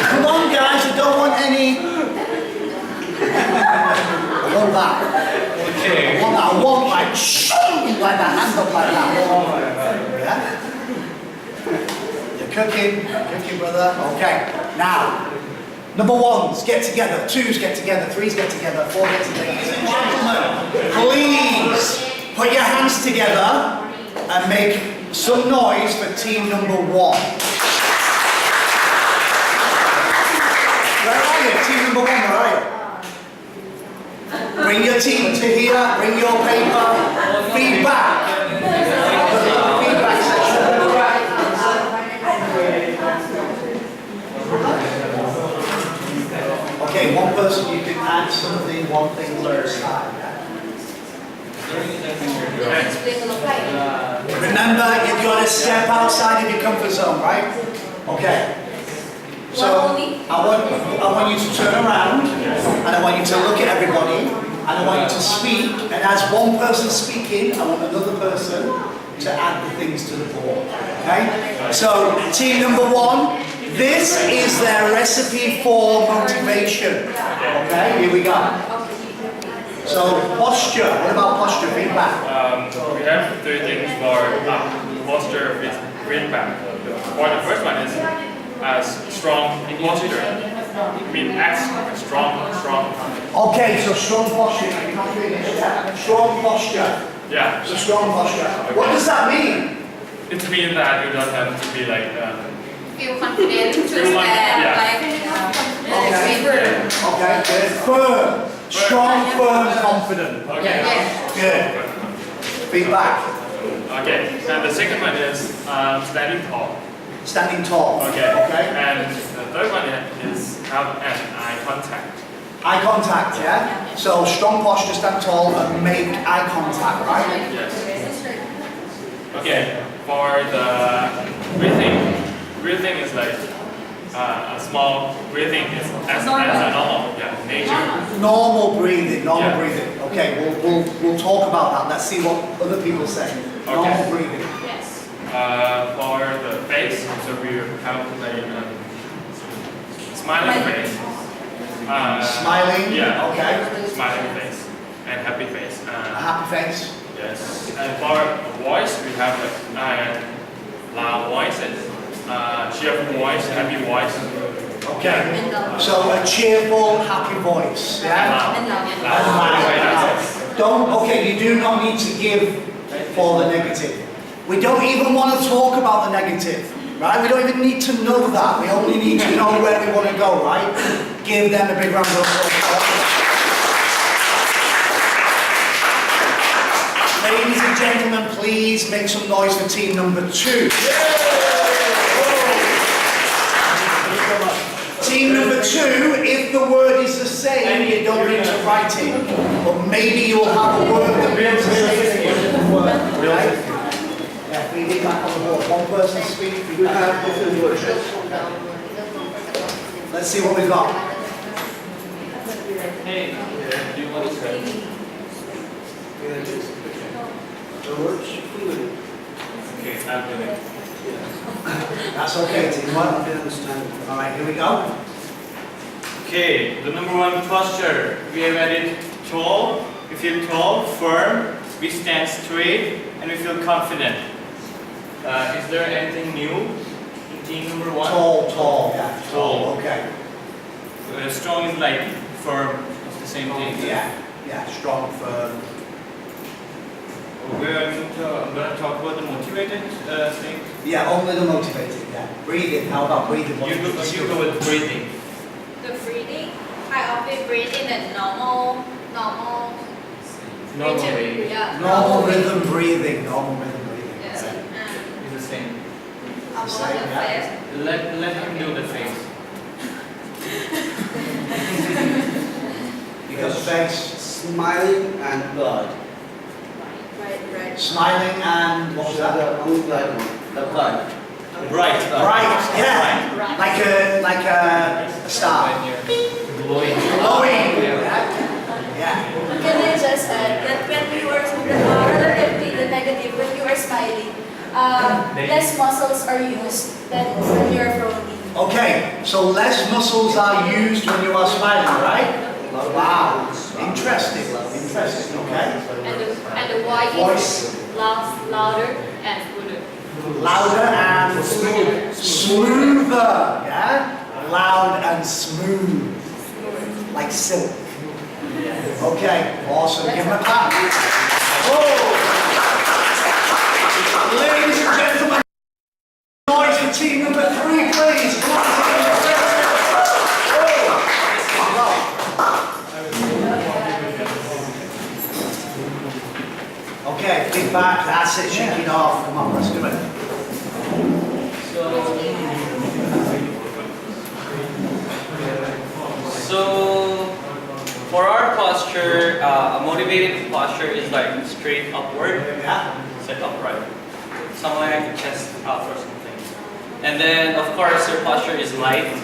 Come on guys, I don't want any... I want that. Okay. I want and shoom, like the hand up like that. Yeah? You're cooking, brother. Okay, now, number ones get together, twos get together, threes get together, four get together. Gentlemen, please put your hands together and make some noise for team number one. Where are you? Team number one, where are you? Bring your team to here, bring your paper, feedback. Feedback section. Okay, one person you can add something, one thing first time. Remember, you've got to step outside of your comfort zone, right? Okay. So, I want you to turn around, and I want you to look at everybody, and I want you to speak, and as one person speaking, I want another person to add the things to the board. Okay? So, team number one, this is their recipe for motivation. Okay, here we go. So, posture. What about posture feedback? We have three things for posture feedback. For the first one is strong posture. I mean, strong. Okay, so strong posture. Strong posture. Yeah. So strong posture. What does that mean? It means that you don't have to be like. Feel confident to Feel like- stand, yeah. like firm. Okay, good. Firm. Strong, firm, confident. Okay. Good. Feedback. Okay. And the second one is standing tall. Standing tall. Okay. Okay. And the third one is have an eye contact. Eye contact, yeah? So strong posture, stand tall, and make eye contact, right? Yes. Okay. For the breathing is like a small breathing is as a normal, nature. Normal breathing, Yeah. breathing. Okay, we'll talk about that. Let's see what other people say. Normal breathing. Yes. For the face, so we have like smiling face. Smiling. Yeah. Okay. Smiling face and happy face. A happy face. Yes. And for voice, we have like loud voices, cheerful voice, happy voice. Okay. So a cheerful, happy voice. Yeah. And now. Don't. Okay. You do not need to give for the negative. We don't even want to talk about the negative, right? We don't even need to know that. We only need to know where we want to go, right? Give them a big round of applause. Ladies and gentlemen, please make some noise for team number two. Team number two, if the word is the same, you don't need to write it. But maybe you'll have a word that means the same word, right? Yeah, we need back on the board. One person speak, we have different words. Let's see what we've got. Hey, do you want to say? The words. Okay, I'm doing it. That's okay, team one. I understand. All right, here we go. Okay, the number one posture, we have added tall. We feel tall, firm, we stand straight, and we feel confident. Is there anything new in team number one? Tall, yeah. Tall. Okay. Strong is like firm, it's the same thing. Yeah, strong, firm. I'm going to talk about the motivated thing. Yeah, only the motivated, yeah. Breathing, how about breathing? You go with breathing. The breathing, I always breathe in a normal Normally, Yeah. Normal rhythm breathing, Yes. Okay. it's the same. About Same, the yeah. face. Let him do the face. Because face, Smiling and blood. Right. smiling and what was that? The only blood one. The blood. Bright. Bright, yeah. Like a star. Glowing. Glowing. Yeah. Can I just add that when you are relatively the negative, when you are smiling, less muscles are used than when you are frowning. Okay, so less muscles are used when you are smiling, right? Wow. Interesting, okay? And the Voice is louder and smoother. Louder and smoother. Yeah? Loud and smooth. Like silk. Okay, awesome. Give them a clap. Oh. Ladies and gentlemen, noise for team number 3, please. Okay, big back, that's it, shake it off. Come on, let's do it. So for our posture, a motivated posture is like straight upward, Yeah. sit upright. Something like the chest out or something. And then of course your posture is light.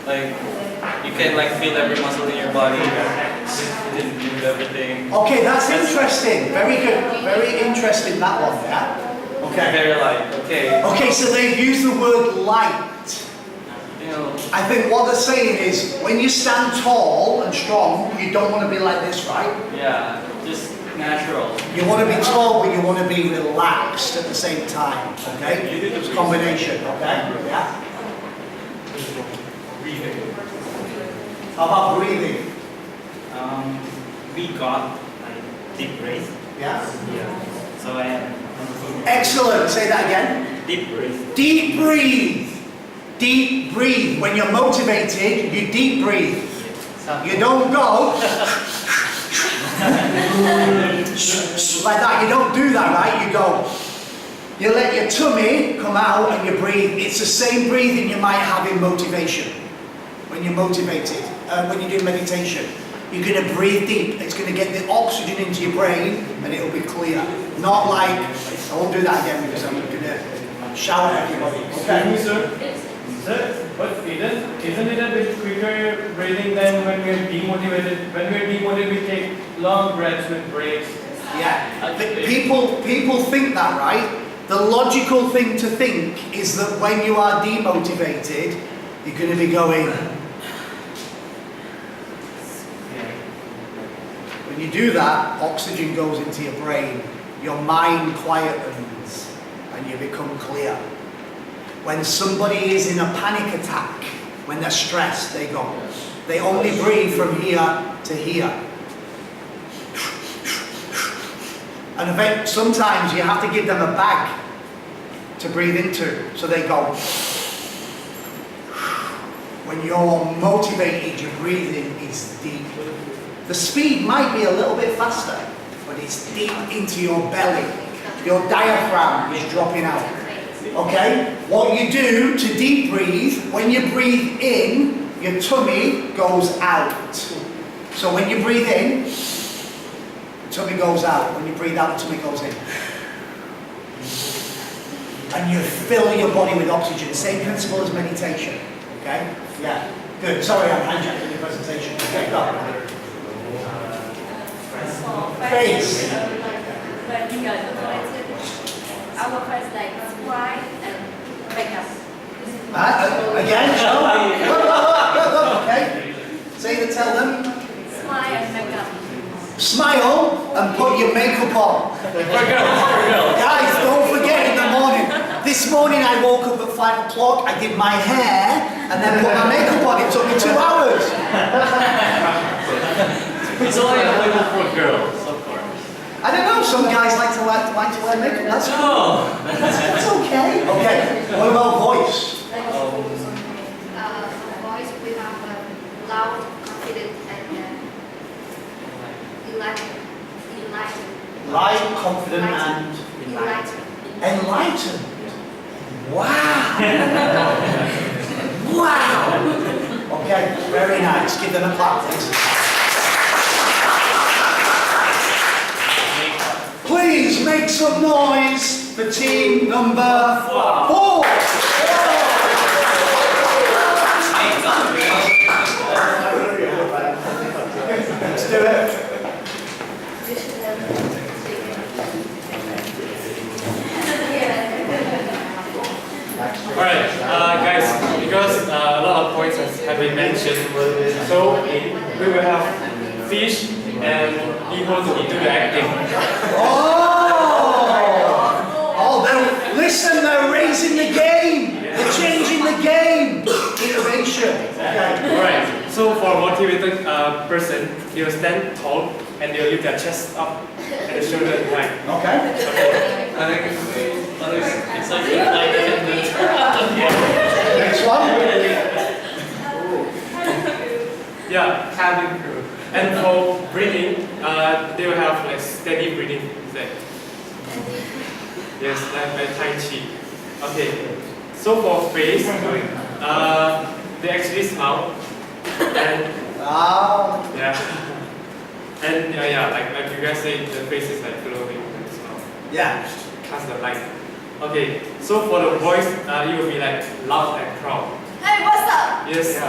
Like you can like feel every muscle in your body. You can do everything. Okay, that's interesting. Very good. Very interesting, that one, yeah? Okay. Very light. Okay. Okay, so they've used the word light. You know, I think what they're saying is, when you stand tall and strong, you don't want to be like this, right? yeah, just natural. You want to be tall, but you want to be relaxed at the same time, okay? It's a combination, okay? Yeah? Breathing. How about breathing? We got like deep breath. Yeah? Yeah. So I am Excellent. Say that again. deep breath. Deep breathe. Deep breathe. When you're motivated, you deep breathe. You don't go like that. You don't do that, right? You go. You let your tummy come out and you breathe. It's the same breathing you might have in motivation. When you're motivated, when you do meditation, you're going to breathe deep. It's going to get the oxygen into your brain and it'll be clear. Not like, I won't do that again because I'm going to shout at everybody. Okay? Sir, but isn't it a bit quicker breathing than when we're demotivated? When we're demotivated, we take long breaths with breaks. Yeah. People think that, right? The logical thing to think is that when you are demotivated, you're going to be going. When you do that, oxygen goes into your brain, your mind quietens, and you become clear. When somebody is in a panic attack, when they're stressed, they go. They only breathe from here to here. And sometimes you have to give them a bag to breathe into, so they go. When you're motivated, your breathing is deep. The speed might be a little bit faster, but it's deep into your belly. Your diaphragm is dropping out. Okay? What you do to deep breathe, when you breathe in, your tummy goes out. So when you breathe in, the tummy goes out. When you breathe out, the tummy goes in. And you fill your body with oxygen. Same principle as meditation. Okay? Yeah. Good. Sorry, I'm hijacking your presentation. Okay, go. Face. But you guys are our first like squat and back up. Again, show. Okay. Say the tell them. Smile and back up. Smile and put your makeup on. For girls. Guys, don't forget in the morning. This morning I woke up at 5 o'clock, I did my hair, and then put my makeup on. It took me 2 hours. It's only available for girls, of course. I don't know, some guys like to wear makeup, that's cool. No. That's okay. Okay, what about voice? Voice we have loud, confident, and enlightened. Light, confident, and enlightened. Wow. Wow. Okay, very nice. Give them a clap, please. Please make some noise for team number 4. Let's do it. Alright, guys, because a lot of points have been mentioned, so we will have Fish and people to do the acting. Listen, they're raising the game. They're changing the game. Innovation. Okay. Alright, so for a motivated person, they'll stand tall and they'll lift their chest up and the shoulder high. Okay. I think it's like Next one. yeah, cabin crew. And for breathing, they will have like steady breathing. Like, yes, like Tai Chi. Okay, so for face, they actually smile. And yeah. And like you guys say, the face is like glowing and smile. Yeah. Cast the light. Okay, so for the voice, it will be like loud and proud. Hey, what's up? Yes. Hip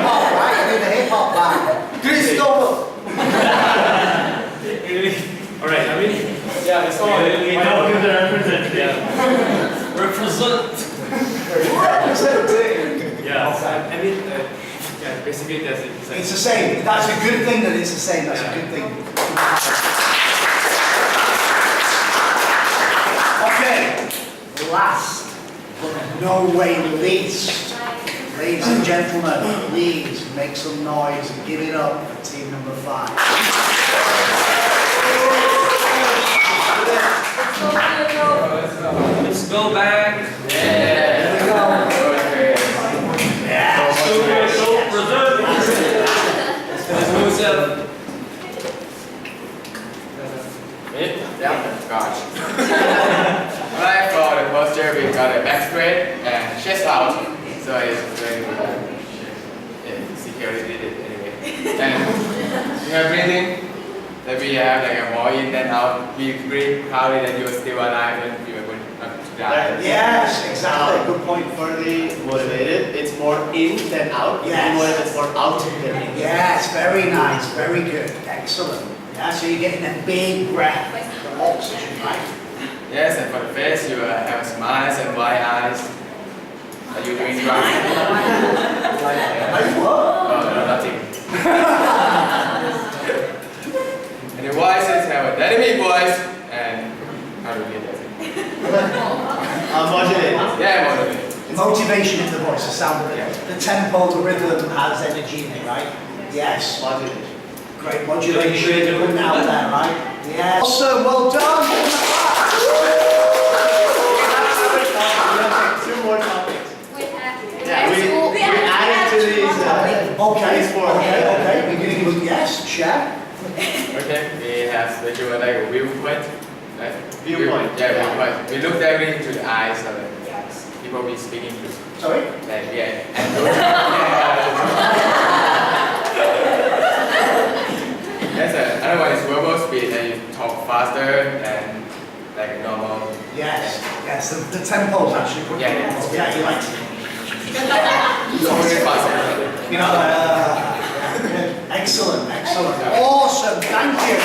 hop, right? I need a hip hop band. Christopher. Alright, I mean, yeah, it's all We know who the representative. Yeah. Yeah, so, I mean, yeah, basically that's it. It's the same. That's a good thing that it's the same. That's a good thing. Okay. Last, but no way least. Ladies and gentlemen, please make some noise and give it up for team number 5. Let's go back. Here we go. Yeah. Let's move up. Yeah, gosh. Alright, for the posture, we got a back straight and chest out. So it's very good. Yeah, security did it anyway. And we have breathing. That we have like a more in and out. We breathe proudly that you are still alive and you are going to die. Yes, exactly. Good point. For the motivated, it's more in than out. Yes. The motivated, it's more out than in. Yes, very nice, very good, excellent. Yeah, so you're getting a big breath of oxygen, right? Yes, and for the face, you have smiles and wide eyes. Are you doing right? Are you what? Oh, no, nothing. And the voices have a dynamic voice and how do we get that? Motivated. Yeah, motivated. Motivation in the voice, the sound of it. The tempo, the rhythm has energy in it, right? Yes. Motivated. Great modulation, you're putting it out there, right? Yes. Awesome, well done. Two more topics. We have. Yeah, we added to these. Okay, These four. okay. Beginning with yes, share. Okay, we have special like a viewpoint. Right? Viewpoint. Yeah, viewpoint. We look directly into the eyes of the people we speaking to. Sorry? Like, yeah. And That's another one is verbal speed, and you talk faster and like normal. Yes, yes, the tempo's actually good. Yeah, Yeah, you like So very faster. you know, excellent, excellent. Awesome, thank you.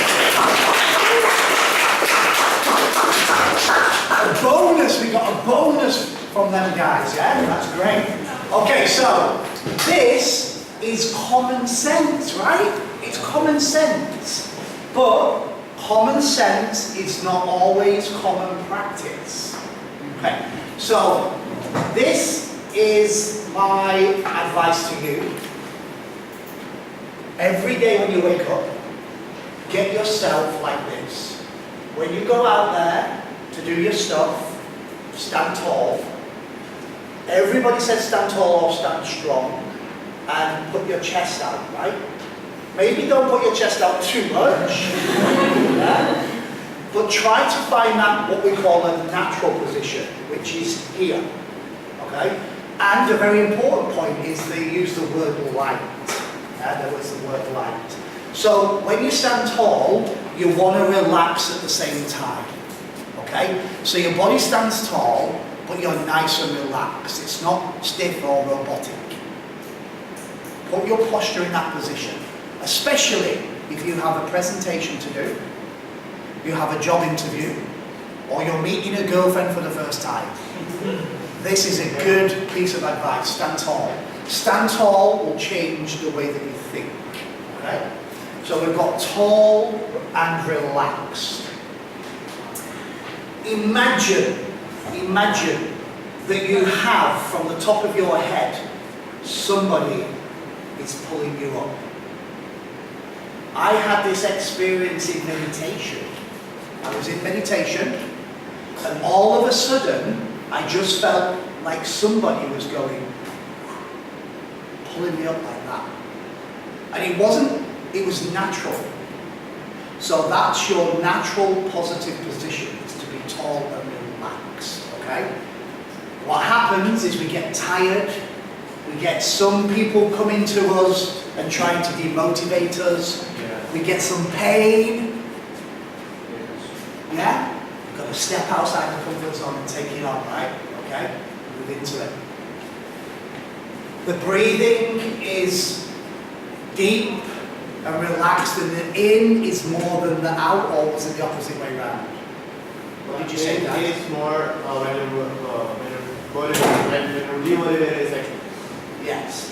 A bonus, we got a bonus from them guys, yeah? That's great. Okay, so this is common sense, right? It's common sense. But common sense is not always common practice. Okay, so this is my advice to you. Every day when you wake up, get yourself like this. When you go out there to do your stuff, stand tall. Everybody says stand tall or stand strong, and put your chest out, right? Maybe don't put your chest out too much, yeah? But try to find that what we call a natural position, which is here, okay? And a very important point is they use the word light. There was the word light. So when you stand tall, you want to relax at the same time, okay? So your body stands tall, but you're nice and relaxed. It's not stiff or robotic. Put your posture in that position, especially if you have a presentation to do, you have a job interview, or you're meeting a girlfriend for the first time. This is a good piece of advice. Stand tall. Stand tall will change the way that you think. Okay? So we've got tall and relaxed. Imagine that you have from the top of your head somebody is pulling you up. I had this experience in meditation. I was in meditation and all of a sudden I just felt like somebody was pulling me up like that. And it was natural. So that's your natural positive position, is to be tall and relaxed, okay? What happens is we get tired, we get some people coming to us and trying to demotivate us, we get some pain, yeah? We've got to step outside the comfort zone and take it on, right? Okay? Move into it. The breathing is deep and relaxed, and the in is more than the out, or was it the opposite way around? What did you say? It is more when you're demotivated, it's like. Yes.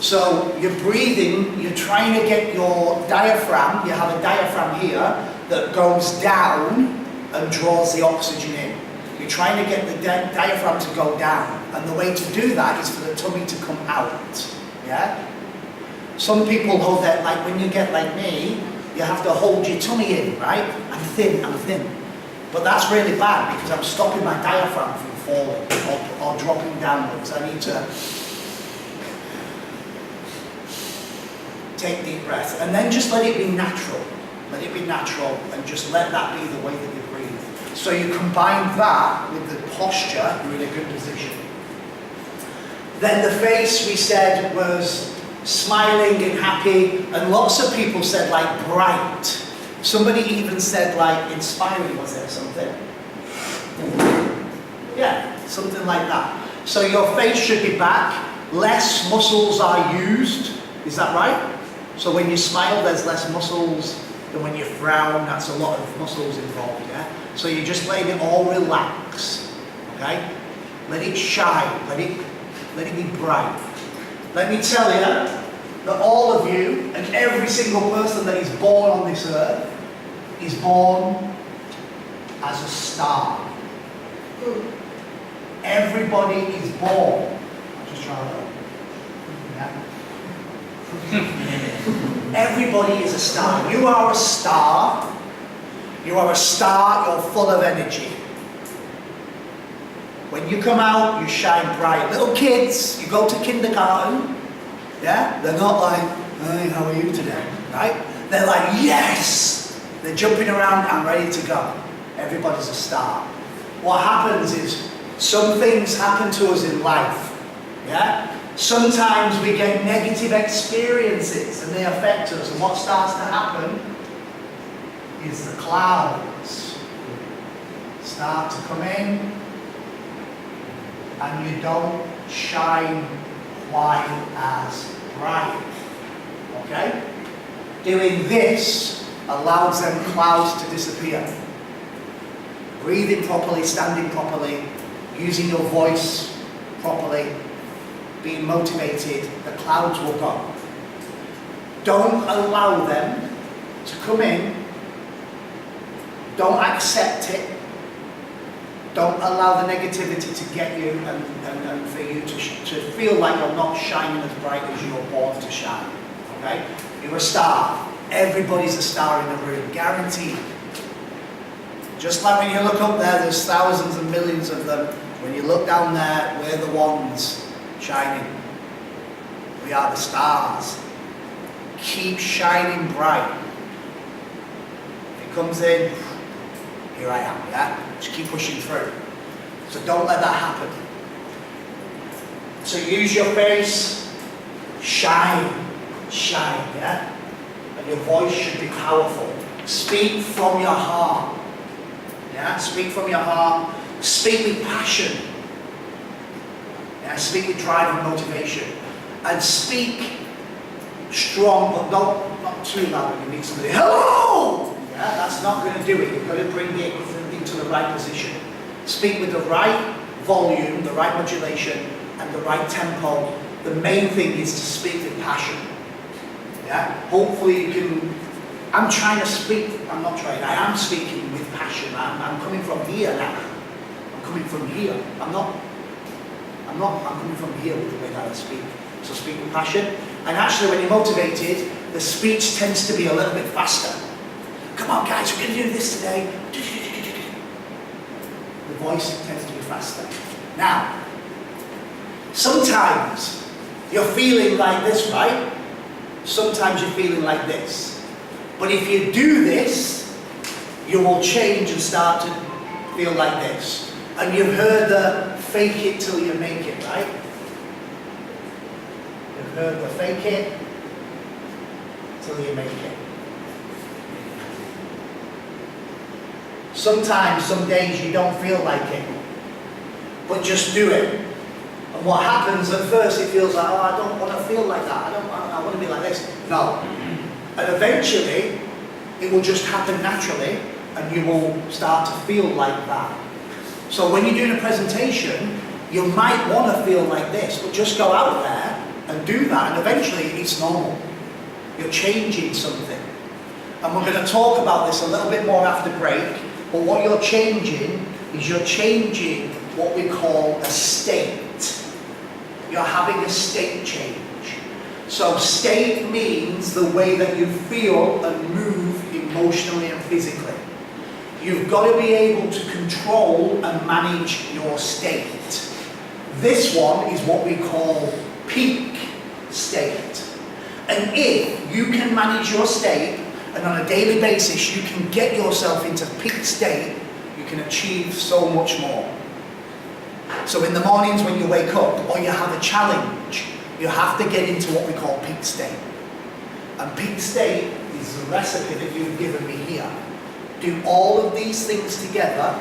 So you're breathing, you're trying to get your diaphragm, you have a diaphragm here that goes down and draws the oxygen in. You're trying to get the diaphragm to go down, and the way to do that is for the tummy to come out, yeah? Some people hold that, like when you get like me, you have to hold your tummy in, right? I'm thin. But that's really bad because I'm stopping my diaphragm from falling or dropping downwards. I need to take deep breaths and then just let it be natural. Let it be natural and just let that be the way that you breathe. So you combine that with the posture, you're in a good position. Then the face, we said, was smiling and happy, and lots of people said like bright. Somebody even said like inspiring, was there something? Yeah, something like that. So your face should be back, less muscles are used, is that right? So when you smile there's less muscles than when you frown, that's a lot of muscles involved, yeah? So you're just letting it all relax, okay? Let it shine, let it be bright. Let me tell you that all of you and every single person that is born on this earth is born as a star. Everybody is born. I'll just try that. Yeah. Everybody is a star. You are a star. You are a star, you're full of energy. When you come out, you shine bright. Little kids, you go to kindergarten, yeah? They're not like, hey, how are you today, right? They're like, yes! They're jumping around, I'm ready to go. Everybody's a star. What happens is, some things happen to us in life, yeah? Sometimes we get negative experiences and they affect us, and what starts to happen is the clouds start to come in, and you don't shine quite as bright, okay? Doing this allows them clouds to disappear. Breathing properly, standing properly, using your voice properly, being motivated, the clouds will go. Don't allow them to come in. Don't accept it. Don't allow the negativity to get you and for you to feel like you're not shining as bright as you're born to shine. Okay? You're a star. Everybody's a star in the room, guaranteed. Just like when you look up there, there's thousands and millions of them. When you look down there, we're the ones shining. We are the stars. Keep shining bright. If it comes in, here I am, yeah? Just keep pushing through. So don't let that happen. So use your face, shine, yeah? And your voice should be powerful. Speak from your heart, yeah? Speak from your heart. Speak with passion. Yeah? Speak with drive and motivation. And speak strong, but not too loud when you meet somebody. Hello! Yeah, that's not going to do it. You've got to bring it into the right position. Speak with the right volume, the right modulation, and the right tempo. The main thing is to speak with passion. Yeah? Hopefully you can I'm trying to speak, I'm not trying, I am speaking with passion. I'm coming from here now. I'm coming from here. I'm coming from here with the way that I speak. So speak with passion. And actually when you're motivated, the speech tends to be a little bit faster. Come on guys, we're going to do this today. The voice tends to be faster. Now, sometimes you're feeling like this, right? Sometimes you're feeling like this. But if you do this, you will change and start to feel like this. And you've heard the fake it till you make it, right? You've heard the fake it till you make it. Sometimes, some days you don't feel like it, but just do it. And what happens at first, it feels like, oh, I don't want to feel like that. I want to be like this. No. And eventually, it will just happen naturally, and you will start to feel like that. So when you're doing a presentation, you might want to feel like this, but just go out there and do that, and eventually it's normal. You're changing something. And we're going to talk about this a little bit more after break, but what you're changing is you're changing what we call a state. You're having a state change. So state means the way that you feel and move emotionally and physically. You've got to be able to control and manage your state. This one is what we call peak state. And if you can manage your state, and on a daily basis you can get yourself into peak state, you can achieve so much more. So in the mornings when you wake up, or you have a challenge, you have to get into what we call peak state. And peak state is the recipe that you've given me here. Do all of these things together,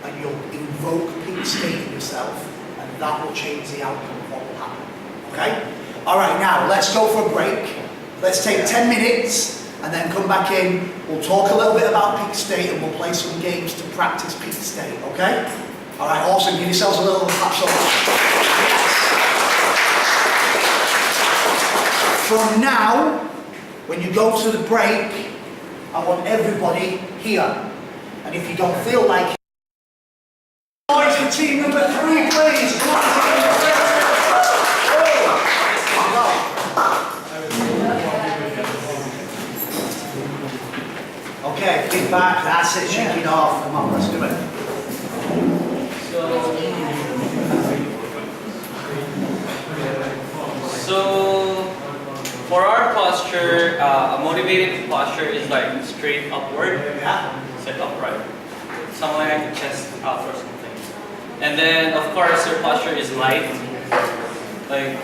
and you'll invoke peak state in yourself, and that will change the outcome of what will happen. Okay? Alright, now let's go for a break. Let's take 10 minutes, and then come back in. We'll talk a little bit about peak state, and we'll play some games to practice peak state, okay? Alright, awesome. Give yourselves a little clap. From now, when you go to the break, I want everybody here. And if you don't feel like it, boys for team number 3, please. Okay, kick back, that's it, shake it off. Come on, let's do it. So for our posture, a motivated posture is like straight upward, set upright, something like chest out or something. And then of course your posture is light, like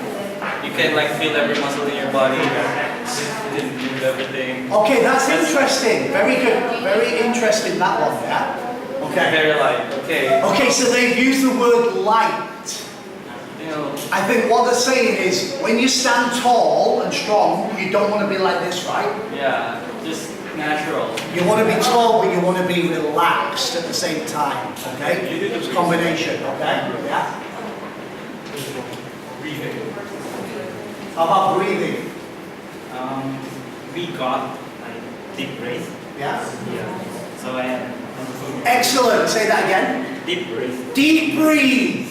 you can like feel every muscle in your body, do everything. Okay, that's interesting. Very good. Very interesting, that one, yeah? Okay. Very light. Okay. Okay, so they've used the word light. You know, I think what they're saying is, when you stand tall and strong, you don't want to be like this, right? yeah, just natural. You want to be tall, but you want to be relaxed at the same time, okay? It's a combination, okay? Yeah? Breathing. How about breathing? We got like deep breath. Yeah? Yeah. So I am Excellent. Say that again. deep breath. Deep breathe.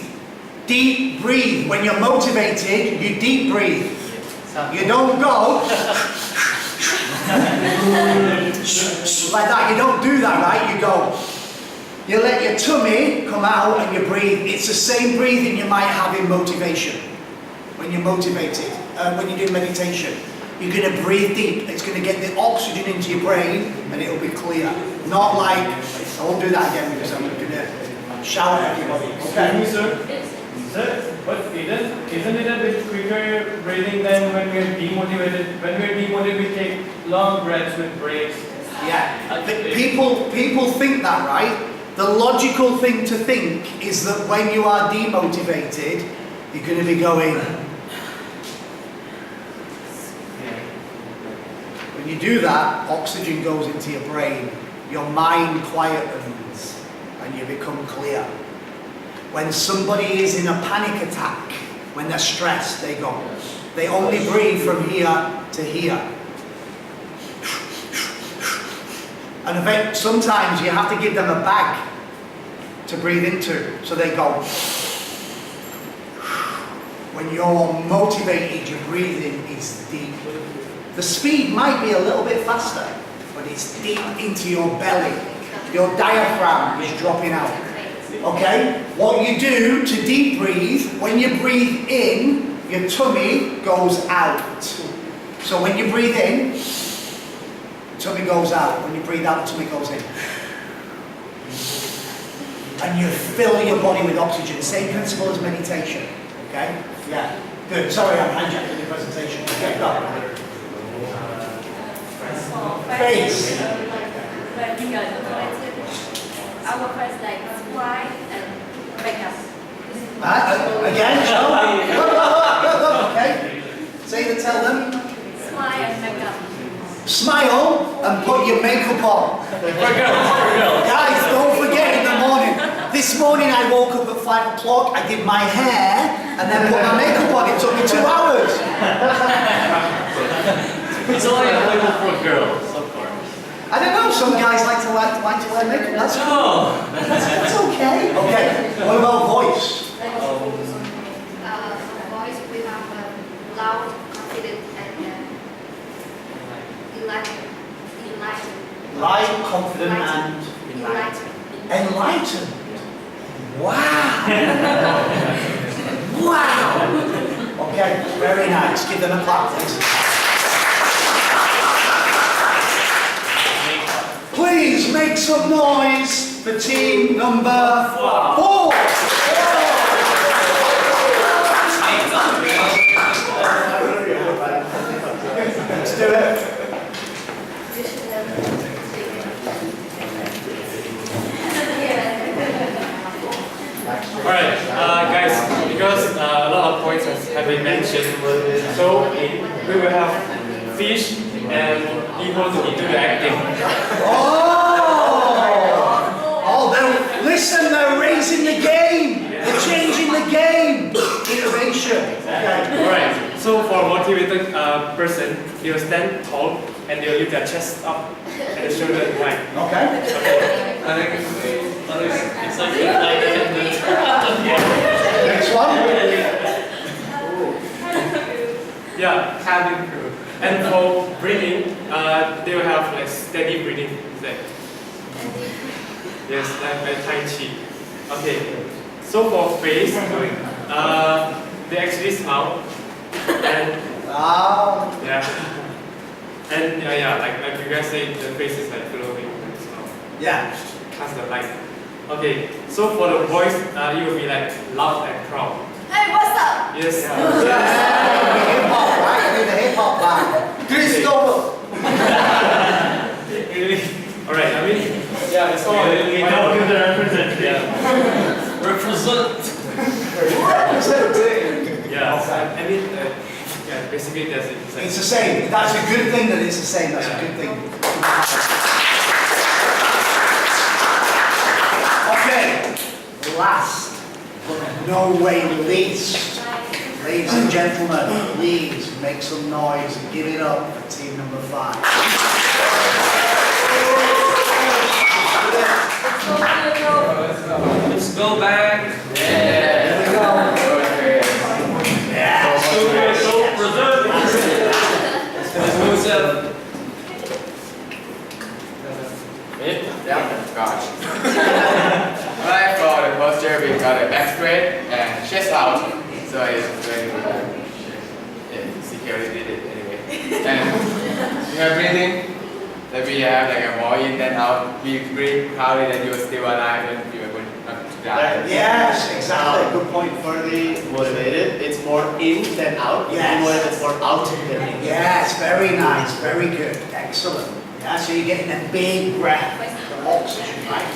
Deep breathe. When you're motivated, you deep breathe. You don't go like that. You don't do that, right? You go. You let your tummy come out and you breathe. It's the same breathing you might have in motivation. When you're motivated, when you do meditation, you're going to breathe deep. It's going to get the oxygen into your brain and it'll be clear. Not like, I won't do that again because I'm going to shout at everybody. Okay. Excuse me, sir, but isn't it a bit quicker breathing than when we're demotivated? When we're demotivated, we take long breaths with breaks. Yeah, people think that, right? The logical thing to think is that when you are demotivated, you're going to be going. When you do that, oxygen goes into your brain, your mind quietens, and you become clear. When somebody is in a panic attack, when they're stressed, they go. They only breathe from here to here. And sometimes you have to give them a bag to breathe into. So they go. When you're motivated, your breathing is deep. The speed might be a little bit faster, but it's deep into your belly. Your diaphragm is dropping out. Okay? What you do to deep breathe, when you breathe in, your tummy goes out. So when you breathe in, tummy goes out. When you breathe out, the tummy goes in. And you fill your body with oxygen. Same principle as meditation. Okay? Yeah. Good. Sorry, I'm hijacking your presentation. Okay, go. Face. Our first like squat and back up. Again, show. Okay. Say the tell them. Smile and back up. Smile and put your makeup on. Guys, don't forget in the morning. This morning I woke up at 5 o'clock, I did my hair, and then put my makeup on. It took me 2 hours. It's only available for girls, of course. I don't know, some guys like to wear makeup. That's cool. That's okay. Okay, what about voice? Voice we have loud, confident, and enlightened. Light, confident, and enlightened. Wow. Wow. Okay, very nice. Give them a clap, please. Please make some noise for team number 4. Let's do it. Alright, guys, because a lot of points have been mentioned, so we will have Fish and Ivo to do the acting. Oh, listen, they're raising the game. They're changing the game. Innovation. Okay. Alright, so for a motivated person, he will stand tall and they will lift their chest up and the shoulder high. Okay. It's like attendance. Next one. Yeah, cabin crew. And for breathing, they will have like steady breathing. Like, yes, like Tai Chi. Okay, so for face, they actually smile and yeah, and like you guys say, the face is like glowing when you smile. Yeah. Cast the light. Okay, so for the voice, it will be like loud and proud. Hey, what's up? Yes. Hip hop, right? I need the hip hop band. Christopher. Really? Alright, I mean, yeah, it's all. We know who the representative. Yeah. Represent. Yeah, I mean, yeah, basically that's it. It's the same. That's a good thing that it's the same. That's a good thing. Okay, last but no way least, ladies and gentlemen, please make some noise and give it up for team number 5. Let's go back. Here we go. Yeah. Let's move up. Yeah, gosh. Alright, for the posture, we got a back straight and chest out. So it's very good. Yeah, security did it anyway. And we are breathing. Then we have like a more in than out. We breathe proudly that you are still alive and you are going not to die. Yes, exactly. Good point. For the motivated, it's more in than out. Yes. It's more out than in. Yes, very nice, very good, excellent. Yeah, so you're getting a big breath of oxygen, right?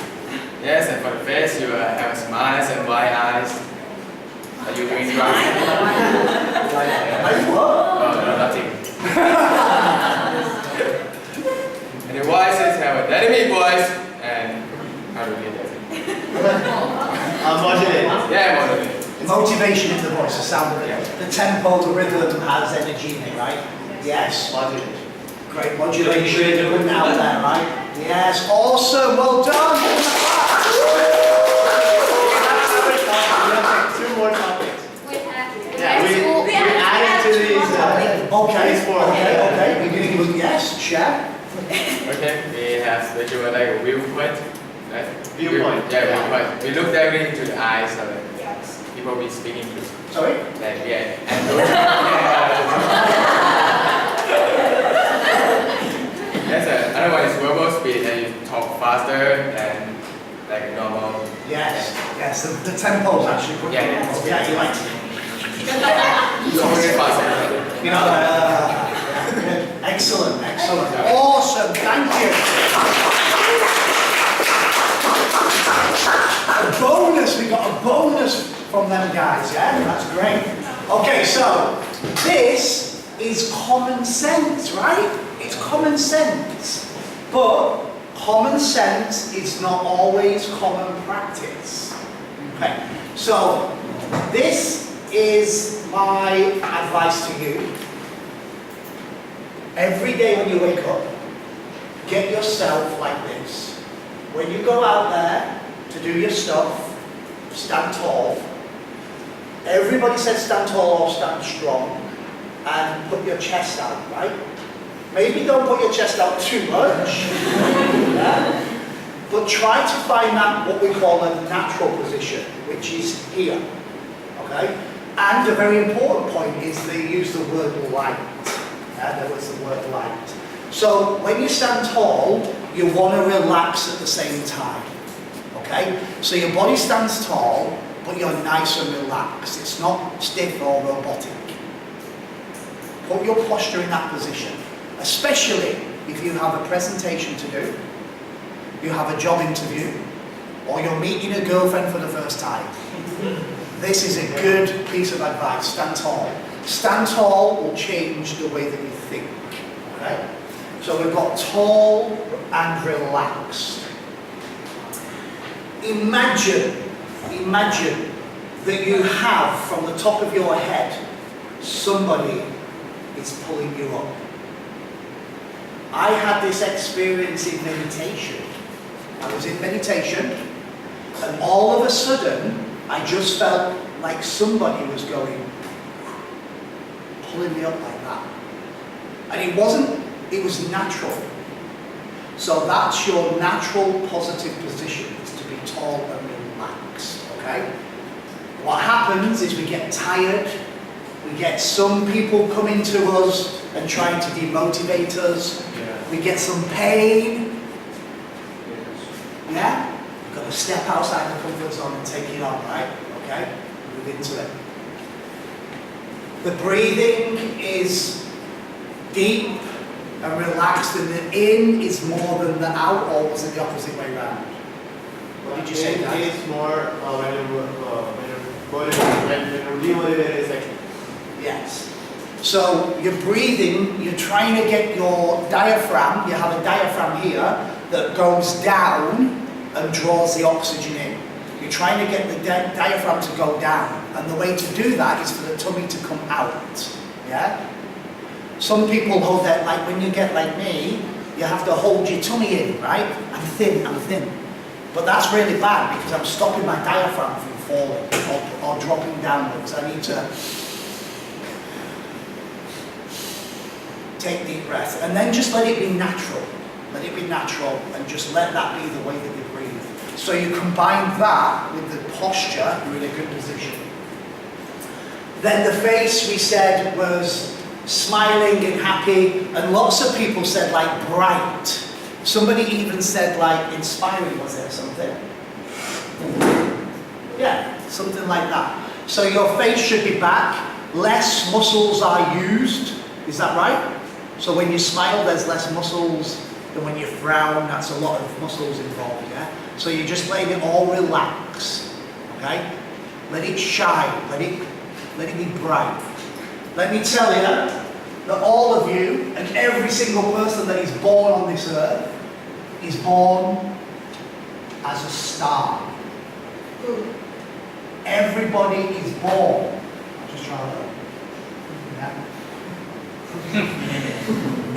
Yes, and for the face, you have smiles and wide eyes. Are you doing drugs? Are you what? Oh, no, nothing. And the voices have a dynamic voice and how do we get that? Motivated. Yeah, motivated. Motivation in the voice, the sound of it. The tempo, the rhythm has energy in it, right? Yes. Motivated. Great modulation, putting it out there, right? Yes, awesome, well done. Two more topics. We have. Yeah, we added to these. Okay, these four. okay, we're going to yes, share. Okay, we have special like a viewpoint, right? Viewpoint. Yeah, viewpoint. We look directly into the eyes of the people we speaking to. Sorry? Like yeah, and that's another one is verbal speed, and you talk faster than like normal. Yes, yes, the tempo's actually pretty Yeah, good. Yeah, you like So very faster. you know, excellent, excellent. Awesome, thank you. A bonus, we got a bonus from them guys, yeah? That's great. Okay, so this is common sense, right? It's common sense. But common sense is not always common practice. Okay, so this is my advice to you. Every day when you wake up, get yourself like this. When you go out there to do your stuff, stand tall. Everybody says stand tall or stand strong, and put your chest out, right? Maybe don't put your chest out too much, yeah? But try to find that what we call a natural position, which is here, okay? And a very important point is they use the word light. Yeah, there was the word light. So when you stand tall, you want to relax at the same time, okay? So your body stands tall, but you're nice and relaxed. It's not stiff or robotic. Put your posture in that position, especially if you have a presentation to do, you have a job interview, or you're meeting a girlfriend for the first time. This is a good piece of advice. Stand tall. Stand tall will change the way that you think. Okay? So we've got tall and relaxed. Imagine that you have from the top of your head somebody is pulling you up. I had this experience in meditation. I was in meditation, and all of a sudden I just felt like somebody was going, pulling me up like that. And it was natural. So that's your natural positive position, is to be tall and relaxed, okay? What happens is we get tired, we get some people coming to us and trying to demotivate us, we get some pain, yeah? We've got to step outside the comfort zone and take it on, right? Okay? Move into it. The breathing is deep and relaxed, and the in is more than the out, or was it the opposite way around? What did you say? In is more when you're demotivated, it's like. Yes. So you're breathing, you're trying to get your diaphragm, you have a diaphragm here that goes down and draws the oxygen in. You're trying to get the diaphragm to go down, and the way to do that is for the tummy to come out, yeah? Some people hold that, like when you get like me, you have to hold your tummy in, right? I'm thin. But that's really bad because I'm stopping my diaphragm from falling or dropping downwards. I need to take deep breaths and then just let it be natural. Let it be natural and just let that be the way that you breathe. So you combine that with the posture, you're in a good position. Then the face, we said, was smiling and happy, and lots of people said like bright. Somebody even said like inspiring, was there something? Yeah, something like that. So your face should be back, less muscles are used, is that right? So when you smile, there's less muscles than when you frown, that's a lot of muscles involved, yeah? So you're just letting it all relax, okay? Let it shine, let it be bright. Let me tell you that all of you and every single person that is born on this earth is born as a star. Everybody is born. I'll just try that. Yeah.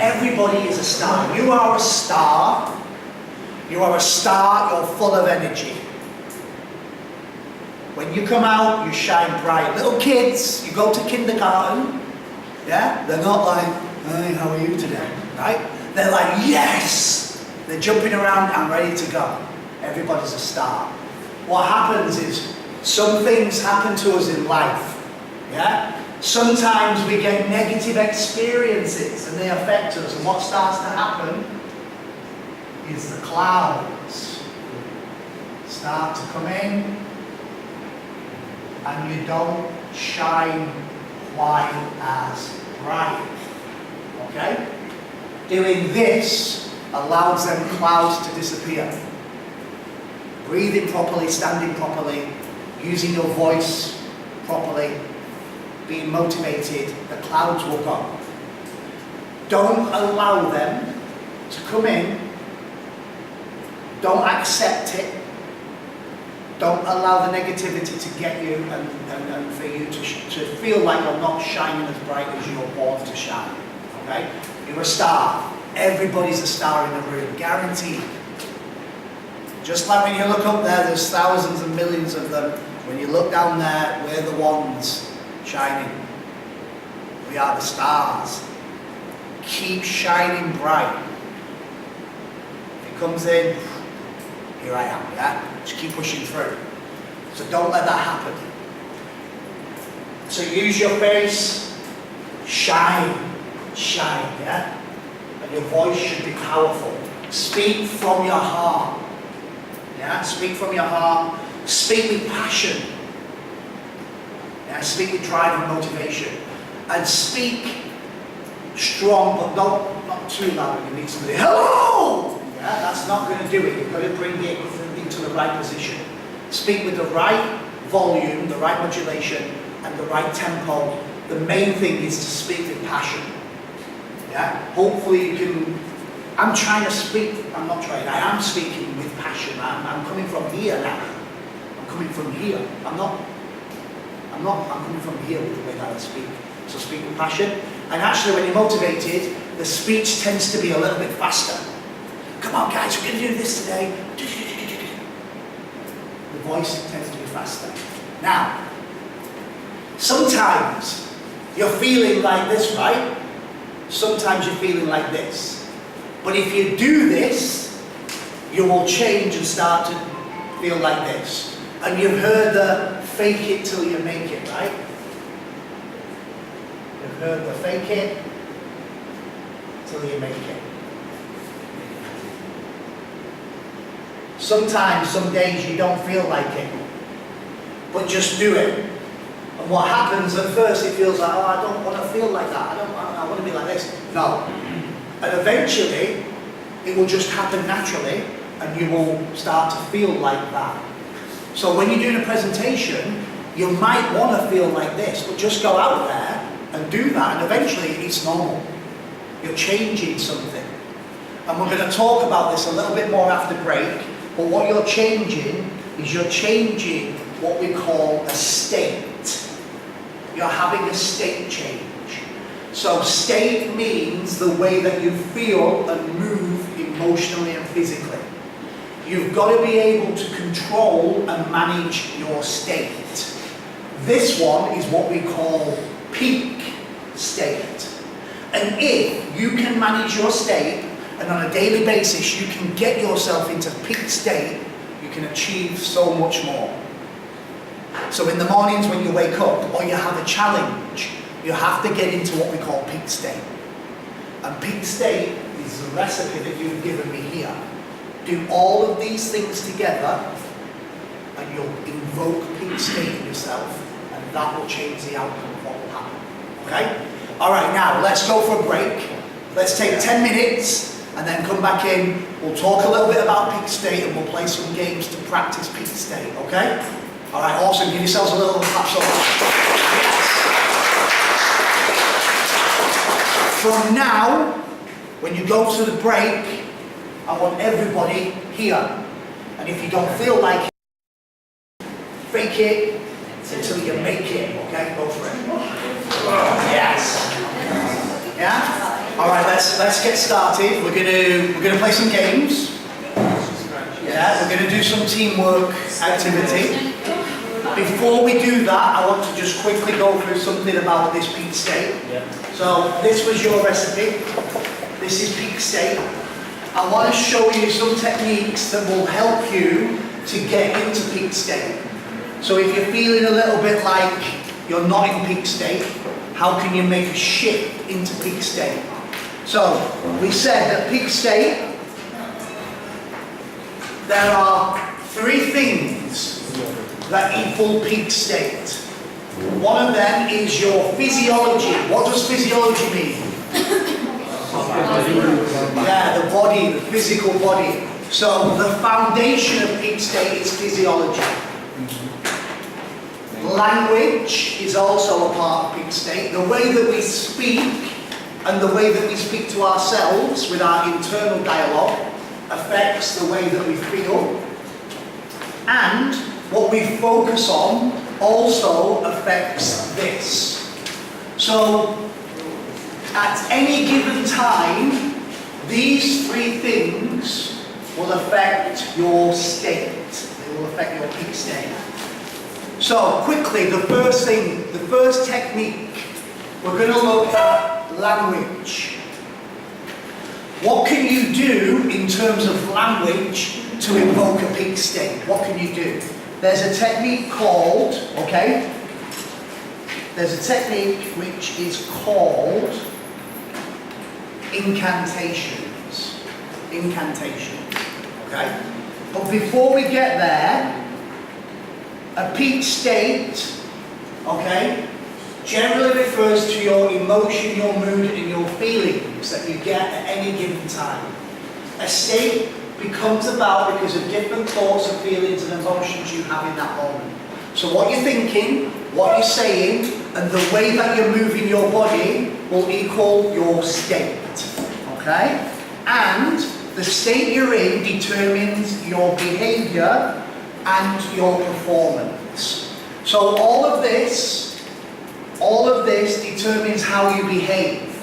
Everybody is a star. You are a star, You are a star, you're full of energy. When you come out, you shine bright. Little kids, you go to kindergarten, yeah? They're not like, hey, how are you today, right? They're like, yes! They're jumping around and ready to go. Everybody's a star. What happens is, some things happen to us in life, yeah? Sometimes we get negative experiences and they affect us, and what starts to happen is the clouds start to come in and you don't shine quite as bright, okay? Doing this allows them clouds to disappear. Breathing properly, standing properly, using your voice properly, being motivated, the clouds will go. Don't allow them to come in. Don't accept it. Don't allow the negativity to get you and for you to feel like you're not shining as bright as you're born to shine. Okay? You're a star. Everybody's a star in the room, guaranteed. Just like when you look up there, there's thousands and millions of them. When you look down there, we're the ones shining. We are the stars. Keep shining bright. If it comes in, here I am, yeah? Just keep pushing through. So don't let that happen. So use your face, shine, yeah? And your voice should be powerful. Speak from your heart. Yeah, speak from your heart. Speak with passion. Yeah, speak with drive and motivation. And speak strong, but not too loud when you meet somebody. Hello! Yeah, that's not going to do it. You've got to bring it into the right position. Speak with the right volume, the right modulation, and the right tempo. The main thing is to speak with passion. Yeah, hopefully you can. I'm trying to speak. I'm not trying. I am speaking with passion. I'm coming from here now. I'm coming from here. I'm coming from here with the way that I speak. So speak with passion. And actually, when you're motivated, the speech tends to be a little bit faster. Come on, guys, we're going to do this today. The voice tends to be faster. Now, sometimes you're feeling like this, right? Sometimes you're feeling like this. But if you do this, you will change and start to feel like this. And you've heard the fake it till you make it, right? You've heard the fake it till you make it. Sometimes, some days you don't feel like it, but just do it. And what happens at first, it feels like, oh, I don't want to feel like that. I want to be like this. No. And eventually, it will just happen naturally, and you will start to feel like that. So when you're doing a presentation, you might want to feel like this, but just go out there and do that, and eventually it's normal. You're changing something. And we're going to talk about this a little bit more after break, but what you're changing is you're changing what we call a state. You're having a state change. So state means the way that you feel and move emotionally and physically. You've got to be able to control and manage your state. This one is what we call peak state. And if you can manage your state, and on a daily basis you can get yourself into peak state, you can achieve so much more. So in the mornings when you wake up, or you have a challenge, you have to get into what we call peak state. And peak state is the recipe that you've given me here. Do all of these things together, and you'll invoke peak state in yourself, and that will change the outcome of what will happen. Okay? Alright, now let's go for a break. Let's take 10 minutes and then come back in. We'll talk a little bit about peak state and we'll play some games to practice peak state, okay? Alright, awesome. Give yourselves a little clap. Yes. From now, when you go to the break, I want everybody here. And if you don't feel like it, fake it until you make it, okay? Go for it. Yes. Yeah? Alright, let's get started. We're gonna play some games. Yeah, we're going to do some teamwork activity. Before we do that, I want to just quickly go through something about this peak state. So this was your recipe. This is peak state. I want to show you some techniques that will help you to get into peak state. So if you're feeling a little bit like you're not in peak state, how can you make a shift into peak state? So we said that peak state, there are 3 things that equal peak state. One of them is your physiology. What does physiology mean? Yeah, the body, the physical body. So the foundation of peak state is physiology. Language is also a part of peak state. The way that we speak and the way that we speak to ourselves with our internal dialogue affects the way that we feel. And what we focus on also affects this. So at any given time, these 3 things will affect your state. They will affect your peak state. So quickly, the first technique, we're going to look at language. What can you do in terms of language to invoke a peak state? What can you do? There's a technique called, there's a technique which is called incantations. Incantations, okay? But before we get there, a peak state, okay, generally refers to your emotion, your mood, and your feelings that you get at any given time. A state becomes about because of different thoughts and feelings and emotions you have in that moment. So what you're thinking, what you're saying, and the way that you're moving your body will equal your state, okay? And the state you're in determines your behavior and your performance. So all of this determines how you behave.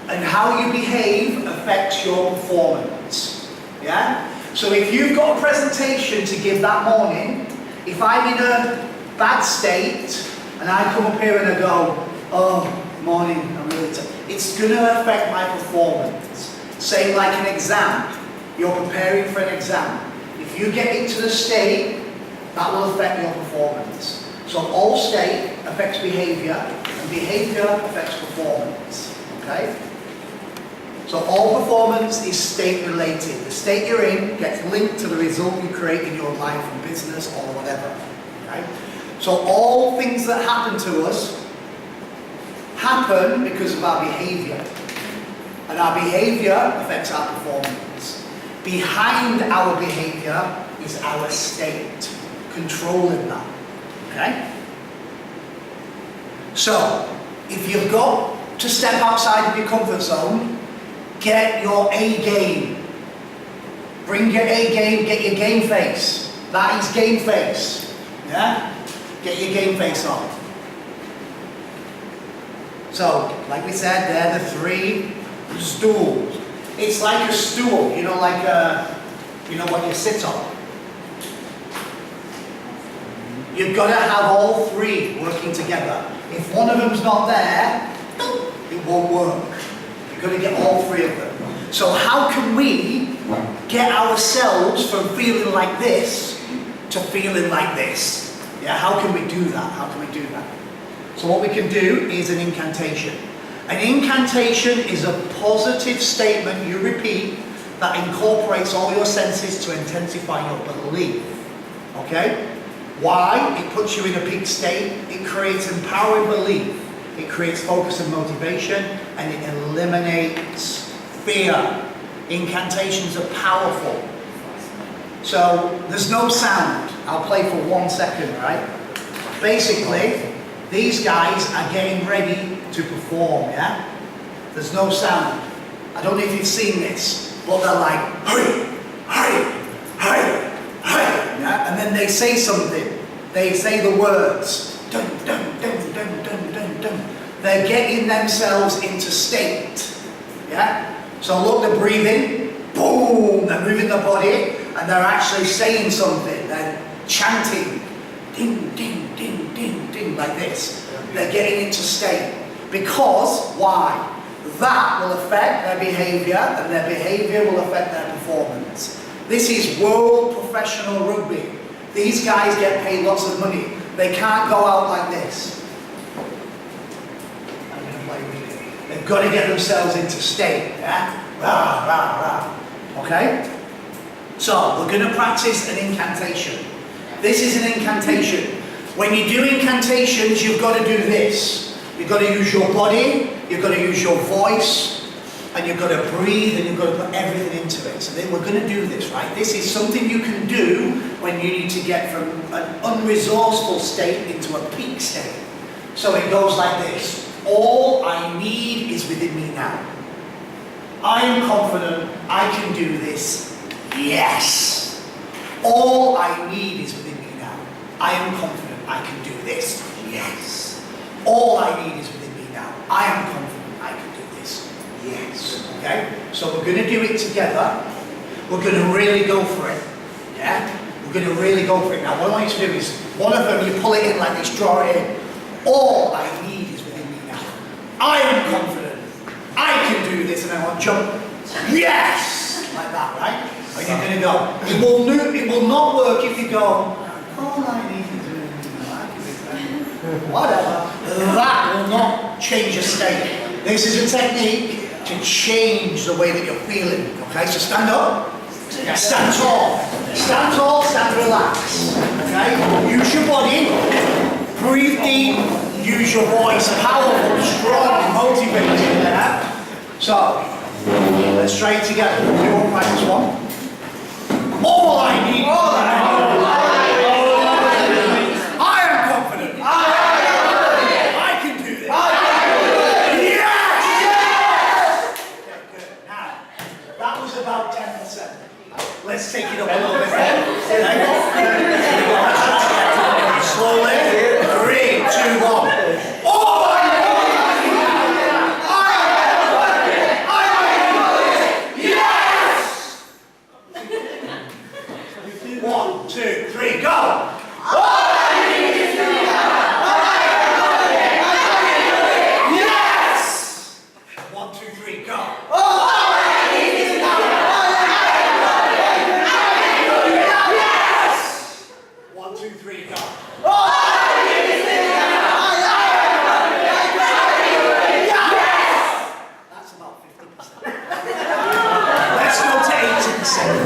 And how you behave affects your performance. Yeah? So if you've got a presentation to give that morning, if I'm in a bad state, and I come up here and I go, oh, morning, I'm really tired, it's going to affect my performance. Same like an exam. You're preparing for an exam. If you get into the state, that will affect your performance. So all state affects behavior, and behavior affects performance. Okay? So all performance is state related. The state you're in gets linked to the result you create in your life and business or whatever. Okay? So all things that happen to us happen because of our behavior. And our behavior affects our performance. Behind our behavior is our state, controlling that. Okay? So, if you've got to step outside of your comfort zone, get your A game. Bring your A game, get your game face. That is game face. Yeah? Get your game face on. So, like we said, they're the 3 stools. It's like a stool, you know, like what you sit on. You've got to have all 3 working together. If one of them's not there, it won't work. You've got to get all 3 of them. So how can we get ourselves from feeling like this to feeling like this? Yeah, how can we do that? How can we do that? So what we can do is an incantation. An incantation is a positive statement you repeat that incorporates all your senses to intensify your belief. Okay? Why? It puts you in a peak state, it creates empowering belief, it creates focus and motivation, and it eliminates fear. Incantations are powerful. So, there's no sound. I'll play for 1 second, right? Basically, these guys are getting ready to perform, yeah? There's no sound. I don't know if you've seen this, but they're like, hey, hey, hey, hey, yeah? And then they say something. They say the words, dun, dun, dun, dun, dun, dun, dun. They're getting themselves into state, yeah? So look, they're breathing, boom, they're moving their body, and and they're actually saying something. They're chanting, ding, ding, ding, ding, ding, like this. They're getting it to stay. Because, why? That will affect their behaviour, and their behaviour will affect their performance. This is world professional rugby. These guys get paid lots of money. They can't go out like this. I'm going to play with it. They've got to get themselves into state. Yeah? Rah, rah, rah. Okay? So, we're going to practice an incantation. This is an incantation. When you do incantations, you've got to do this. You've got to use your body, you've got to use your voice, and you've got to breathe, and you've got to put everything into it. So then we're going to do this, right? This is something you can do when you need to get from an unresourceful state into a peak state. So it goes like this. All I need is within me now. I am confident I can do this. Yes. All I need is within me now. I am confident I can do this. Yes. All I need is within me now. I am confident I can do this. Yes. Okay? So we're going to do it together. We're going to really go for it. Yeah? We're going to really go for it. Now what I want you to do is, one of them you pull it in like this, draw it in. All I need is within me now. I am confident I can do this, and I want to jump. Yes! Like that, right? And you're going to go. It will not work if you go, all I need is within me now. I can do that. Whatever. That will not change your state. This is a technique to change the way that you're feeling. Okay, so stand up, stand tall, stand relaxed. Okay, use your body, breathe deep, use your voice, powerful, strong, motivated. Yeah? So, let's try it together. We won't practice one. All I need. About 10%. Let's take it up a little bit more. Slowly. 3, 2, 1. Oh! Yes! 1, 2, 3, go! Yes! 1, 2, 3, go!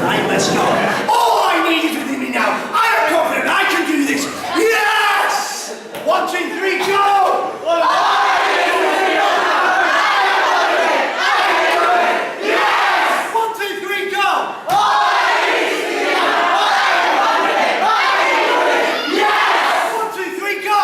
Right, let's go. All I need is within me now. I am confident I can do this. Yes! 1, 2, 3, go! Yes! 1, 2, 3, go! Yes! 1, 2, 3, go!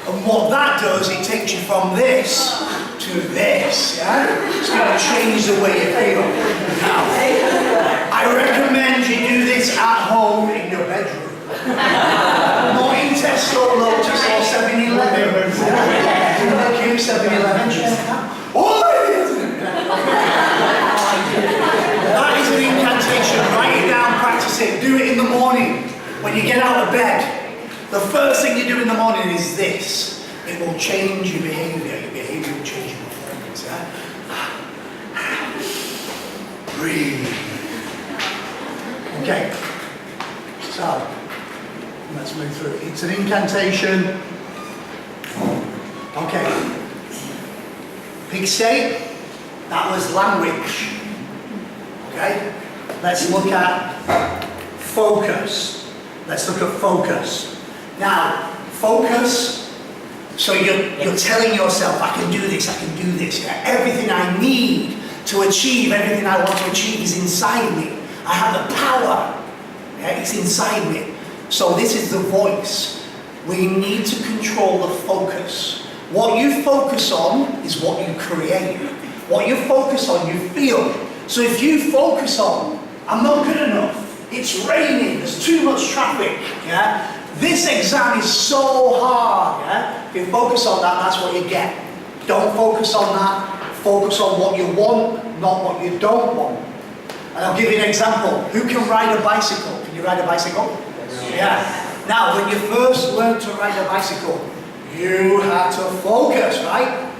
And what that does, it takes you from this to this, yeah? It's going to change the way you feel. Now, I recommend you do this at home in your bedroom. Not in Tesco, Lotus or 7-Eleven. Thank you, 7-Eleven. Oh, that is an incantation. Write it down, practice it. Do it in the morning when you get out of bed. The first thing you do in the morning is this. It will change your behaviour. Your behaviour will change your performance. Yeah? Breathe. Okay. So, let's move through. It's an incantation. Okay. Big state. That was language. Okay. Let's look at focus. Let's look at focus. Now, focus, so you're telling yourself, I can do this, yeah? Everything I need to achieve, everything I want to achieve is inside me. I have the power, yeah? It's inside me. So this is the voice. We need to control the focus. What you focus on is what you create. What you focus on, you feel. So if you focus on, I'm not good enough, it's raining, there's too much traffic, yeah? This exam is so hard, yeah? If you focus on that, that's what you get. Don't focus on that, focus on what you want, not what you don't want. And I'll give you an example. Who can ride a bicycle? Can you ride a bicycle? Yeah. Now, when you first learned to ride a bicycle, you had to focus, right?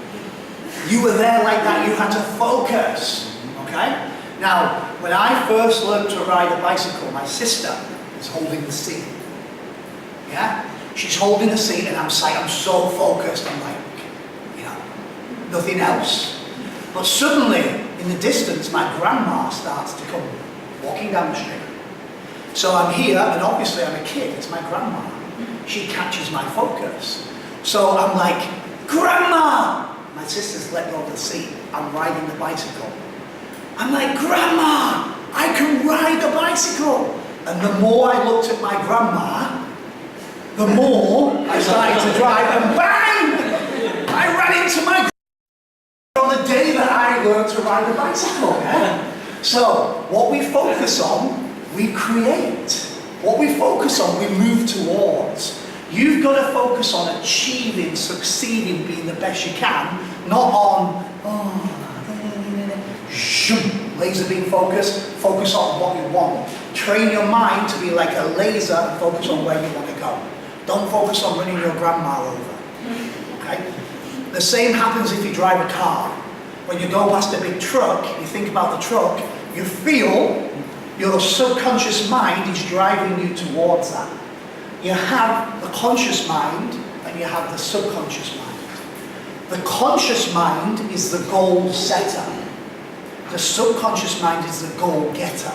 You were there like that, you had to focus, okay? Now, when I first learned to ride a bicycle, my sister is holding the seat. Yeah? She's holding the seat and I'm so focused, I'm like, you know, nothing else. But suddenly, in the distance, my grandma starts to come walking down the street. So I'm here, and obviously I'm a kid, it's my grandma. She catches my focus. So I'm like, Grandma! My sister's let go of the seat, I'm riding the bicycle. I'm like, Grandma, I can ride the bicycle. And the more I looked at my grandma, the more I started to drive, and bang! I ran into my grandma on the day that I learned to ride the bicycle. Yeah? So, what we focus on, we create. What we focus on, we move towards. You've got to focus on achieving, succeeding, being the best you can, not on, laser beam focus, focus on what you want. Train your mind to be like a laser and focus on where you want to go. Don't focus on running your grandma over. Okay? The same happens if you drive a car. When you go past a big truck, you think about the truck, you feel your subconscious mind is driving you towards that. You have the conscious mind and you have the subconscious mind. The conscious mind is the goal setter. The subconscious mind is the goal getter.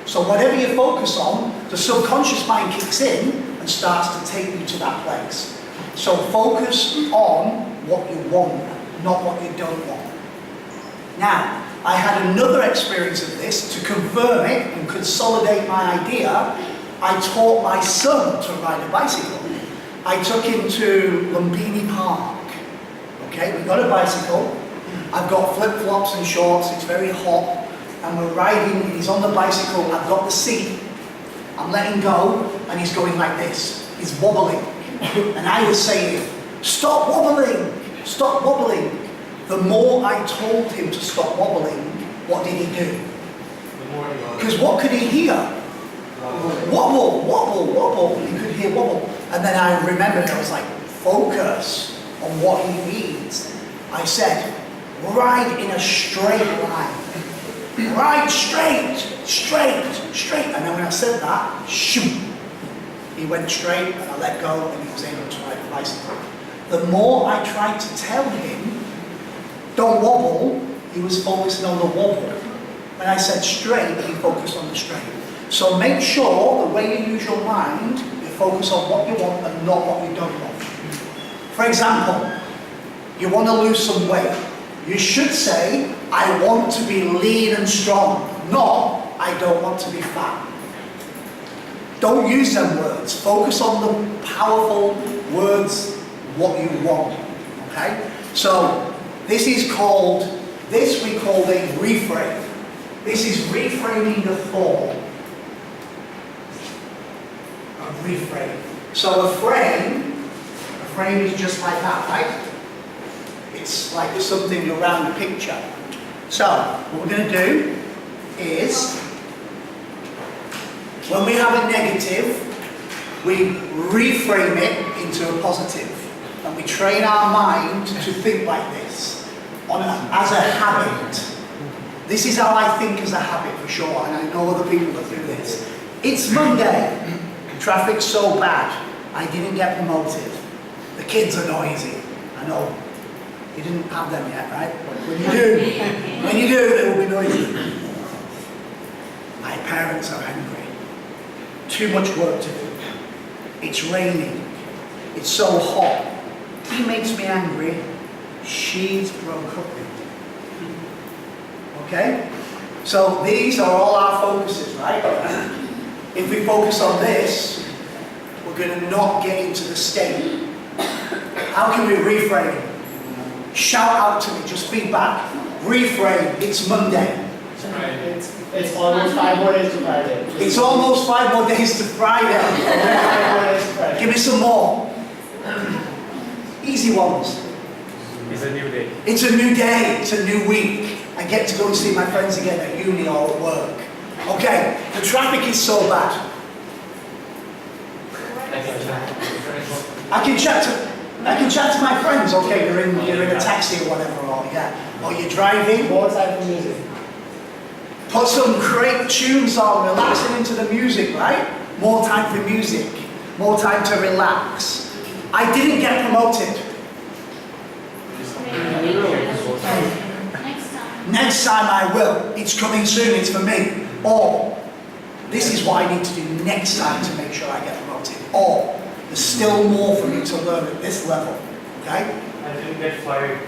So whatever you focus on, the subconscious mind kicks in and starts to take you to that place. So focus on what you want, not what you don't want. Now, I had another experience of this to confirm it and consolidate my idea. I taught my son to ride a bicycle. I took him to Lumpini Park. Okay, we got a bicycle. I've got flip-flops and shorts, it's very hot. And we're riding, he's on the bicycle, I've got the seat. I'm letting go, and he's going like this. He's wobbling. And I was saying, stop wobbling, stop wobbling. The more I told him to stop wobbling, what did he do? Because what could he hear? Wobble, wobble, wobble. He could hear wobble. And then I remembered, I was like, focus on what he needs. I said, ride in a straight line. Ride straight, straight, straight. And then when I said that, shoot, he went straight and I let go and he was able to ride the bicycle. The more I tried to tell him, don't wobble, he was focusing on the wobble. When I said straight, he focused on the straight. So make sure the way you use your mind, you focus on what you want and not what you don't want. For example, you want to lose some weight. You should say, I want to be lean and strong, not, I don't want to be fat. Don't use them words. Focus on the powerful words, what you want, okay? So, this is called, this we call a reframe. This is reframing the thought. A reframe. So a frame is just like that, right? It's like something around a picture. So, what we're going to do is, when we have a negative, we reframe it into a positive. And we train our mind to think like this, as a habit. This is how I think as a habit for sure, and I know other people that do this. It's Monday. Traffic's so bad. I didn't get promoted. The kids are noisy. I know. You didn't have them yet, right? When you do, they will be noisy. My parents are angry. Too much work to do. It's raining. It's so hot. He makes me angry. She's broke up with me. Okay? So these are all our focuses, right? If we focus on this, we're going to not get into the state. How can we reframe? Shout out to me, just feedback. Reframe, it's Monday. It's almost 5 more days to Friday. It's almost 5 more days to Friday. 5 more days to Friday. Give me some more. Easy ones. It's a new day. It's a new day, it's a new week. I get to go and see my friends again at uni or at work. Okay, the traffic is so bad. I can chat to my friends, okay, you're in a taxi or whatever, or you're driving. More time for music. Put some great tunes on, relaxing into the music, right? More time for music, more time to relax. I didn't get promoted. Next time I will. It's coming soon, it's for me. Or, this is what I need to do next time to make sure I get promoted. Or, there's still more for me to learn at this level. Okay? I didn't get fired.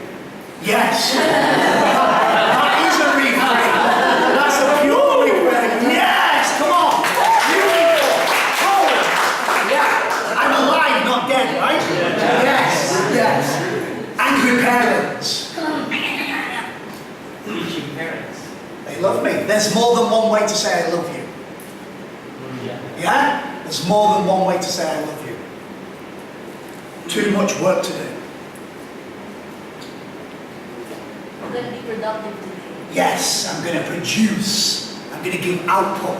Yes! That is a reframe. That's a pure reframe. Yes! Come on! Beautiful! Oh! Yeah! I'm alive, not dead, right? Yes! Yes! Angry parents. Teaching parents. They love me. There's more than one way to say I love you. Yeah? There's more than one way to say I love you. Too much work to do. I'm going to be productive today. Yes, I'm going to produce. I'm going to give output.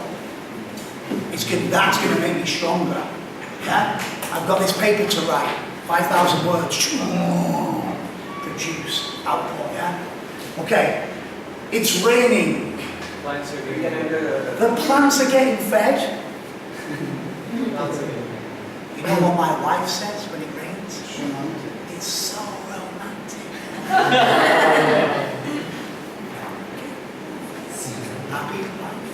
That's going to make me stronger. Yeah? I've got this paper to write. 5,000 words. Produce. Output, yeah? Okay. It's raining. The plants are getting fed. You know what my wife says when it rains? It's so romantic. Happy life.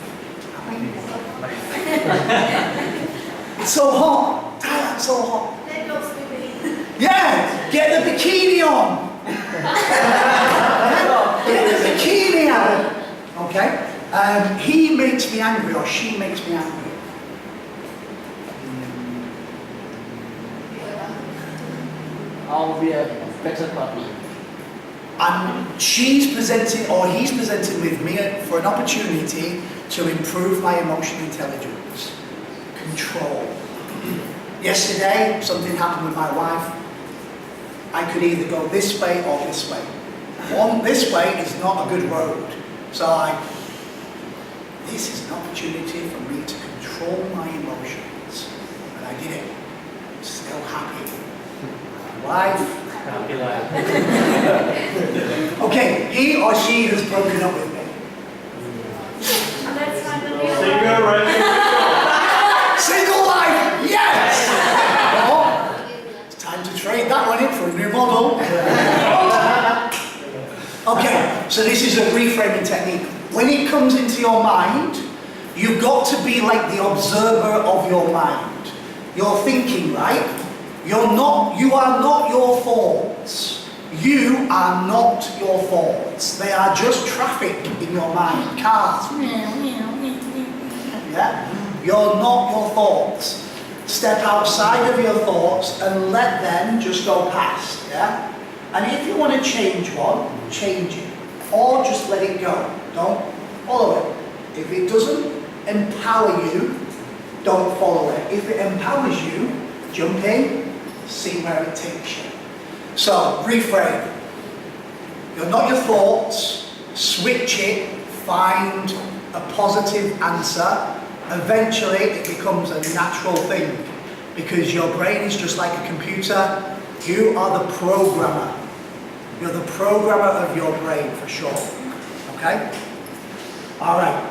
It's so hot. Tyler, it's so hot. Yeah, get the bikini on. Get the bikini out. Okay? He makes me angry or she makes me angry. I'll be a better partner. And she's presenting, or he's presenting with me for an opportunity to improve my emotional intelligence. Control. Yesterday, something happened with my wife. I could either go this way or this way. This way is not a good road. So this is an opportunity for me to control my emotions. And I did it. Still happy. My wife. Happy life. Okay, he or she has broken up with me. Let's find the real Single, right? Single life, yes! Oh, it's time to trade that one in for a new model. Okay, so this is a reframing technique. When it comes into your mind, you've got to be like the observer of your mind. You're thinking, right? You are not your thoughts. You are not your thoughts. They are just traffic in your mind. Cars. Yeah? You're not your thoughts. Step outside of your thoughts and let them just go past. Yeah? And if you want to change one, change it. Or just let it go. Don't follow it. If it doesn't empower you, don't follow it. If it empowers you, jump in, see where it takes you. So, reframe. You're not your thoughts. Switch it. Find a positive answer. Eventually, it becomes a natural thing. Because your brain is just like a computer. You are the programmer. You're the programmer of your brain, for sure. Okay? Alright.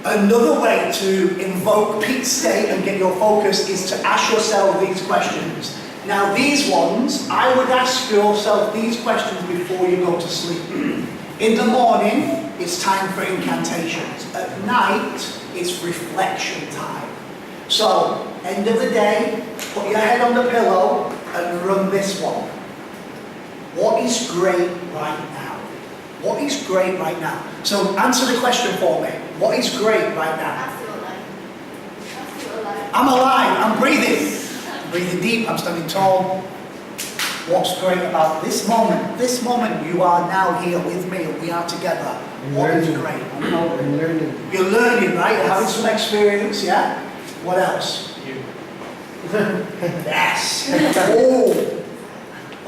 Another way to invoke peak state and get your focus is to ask yourself these questions. Now these ones, I would ask yourself these questions before you go to sleep. In the morning, it's time for incantations. At night, it's reflection time. So, end of the day, put your head on the pillow and run this one. What is great right now? What is great right now? So answer the question for me. What is great right now? I feel alive. I feel alive. I'm alive, I'm breathing. I'm breathing deep, I'm standing tall. What's great about this moment? This moment, you are now here with me and we are together. What is great? I'm learning. You're learning, right? You're having some experience, yeah? What else? You. Yes. Oh.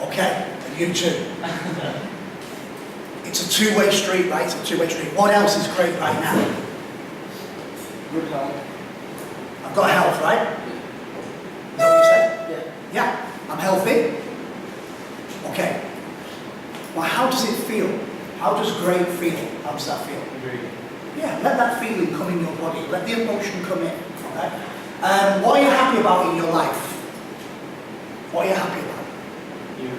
Okay. And you too. It's a two-way street, right? It's a two-way street. What else is great right now? Good health. I've got health, right? Is that what you said? Yeah. Yeah. I'm healthy. Okay. Well, how does it feel? How does great feel? How does that feel? Yeah, let that feeling come in your body. Let the emotion come in. Okay? What are you happy about in your life? What are you happy about? You.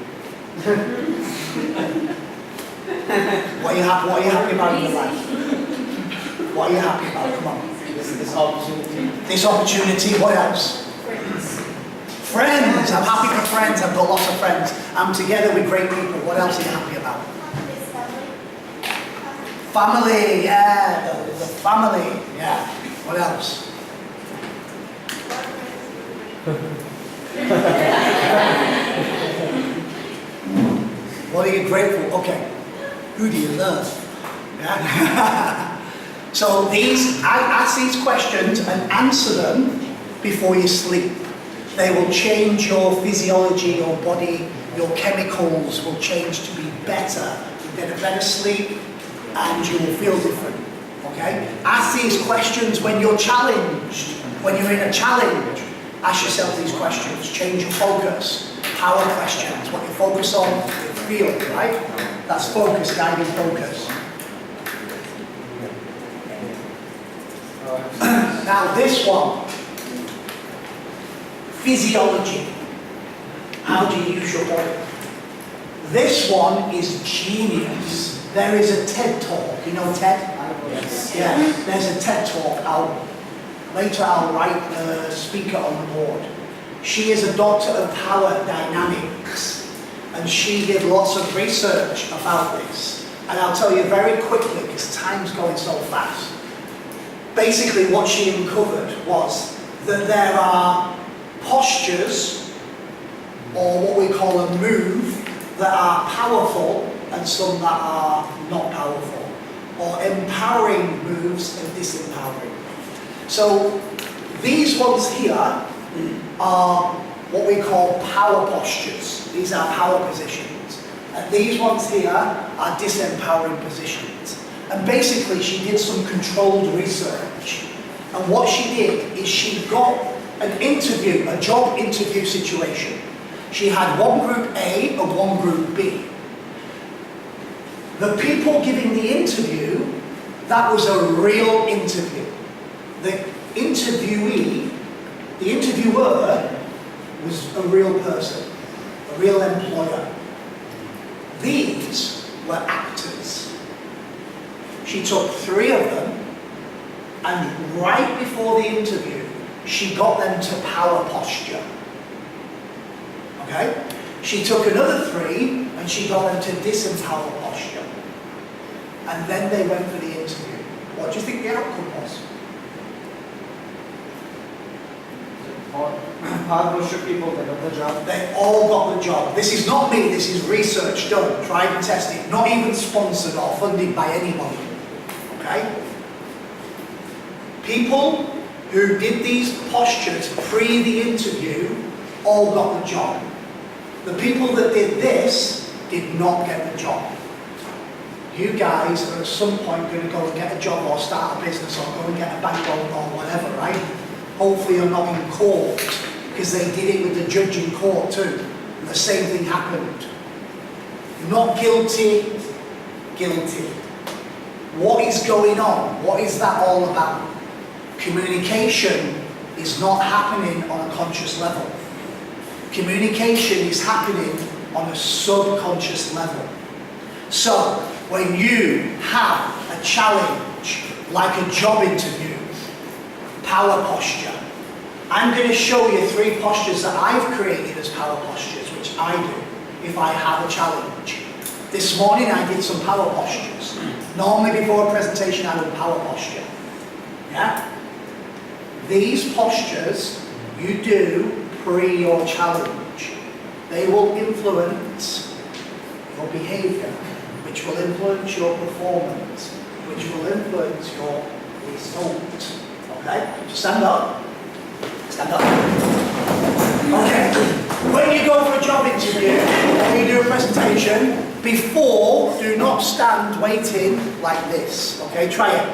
What are you happy about in your life? What are you happy about? Come on. This opportunity. This opportunity, what else? Friends. I'm happy for friends. I've got lots of friends. I'm together with great people. What else are you happy about? Family, yeah. The family, yeah. What else? What are you grateful? Okay. Who do you love? Yeah. So I ask these questions and answer them before you sleep. They will change your physiology, your body, your chemicals will change to be better. You get a better sleep and you will feel different. Okay? Ask these questions when you're challenged. When you're in a challenge, ask yourself these questions. Change your focus. Power questions. What you focus on, you feel, right? That's focus, guiding focus. Now this one. Physiology. How do you use your body? This one is genius. There is a TED talk. You know TED? Yes. Yeah, there's a TED talk. Later I'll write the speaker on the board. She is a doctor of power dynamics. And she did lots of research about this. And I'll tell you very quickly, because time's going so fast. Basically what she uncovered was that there are postures, or what we call a move, that are powerful and some that are not powerful, or empowering moves and disempowering. So these ones here are what we call power postures. These are power positions. And these ones here are disempowering positions. And basically she did some controlled research. And what she did is she got an interview, a job interview situation. She had one group A and one group B. The people giving the interview, that was a real interview. The interviewee, the interviewer, was a real person, a real employer. These were actors. She took 3 of them, and right before the interview, she got them to power posture. Okay? She took another 3 and she got them to disempower posture. And then they went for the interview. What do you think the outcome was? Hard worship people that got the job. They all got the job. This is not me, this is research done, tried and tested, not even sponsored or funded by anybody. Okay? People who did these postures pre the interview all got the job. The people that did this did not get the job. You guys are at some point going to go and get a job or start a business or go and get a bank loan or whatever, right? Hopefully you're not in court, because they did it with the judge in court too. And the same thing happened. Not guilty, guilty. What is going on? What is that all about? Communication is not happening on a conscious level. Communication is happening on a subconscious level. So, when you have a challenge, like a job interview, power posture, I'm going to show you 3 postures that I've created as power postures, which I do if I have a challenge. This morning I did some power postures. Normally before a presentation I do power posture. Yeah? These postures you do pre your challenge. They will influence your behavior, which will influence your performance, which will influence your result. Okay? So stand up. Stand up. Okay. When you go for a job interview or you do a presentation, before, do not stand waiting like this. Okay? Try it.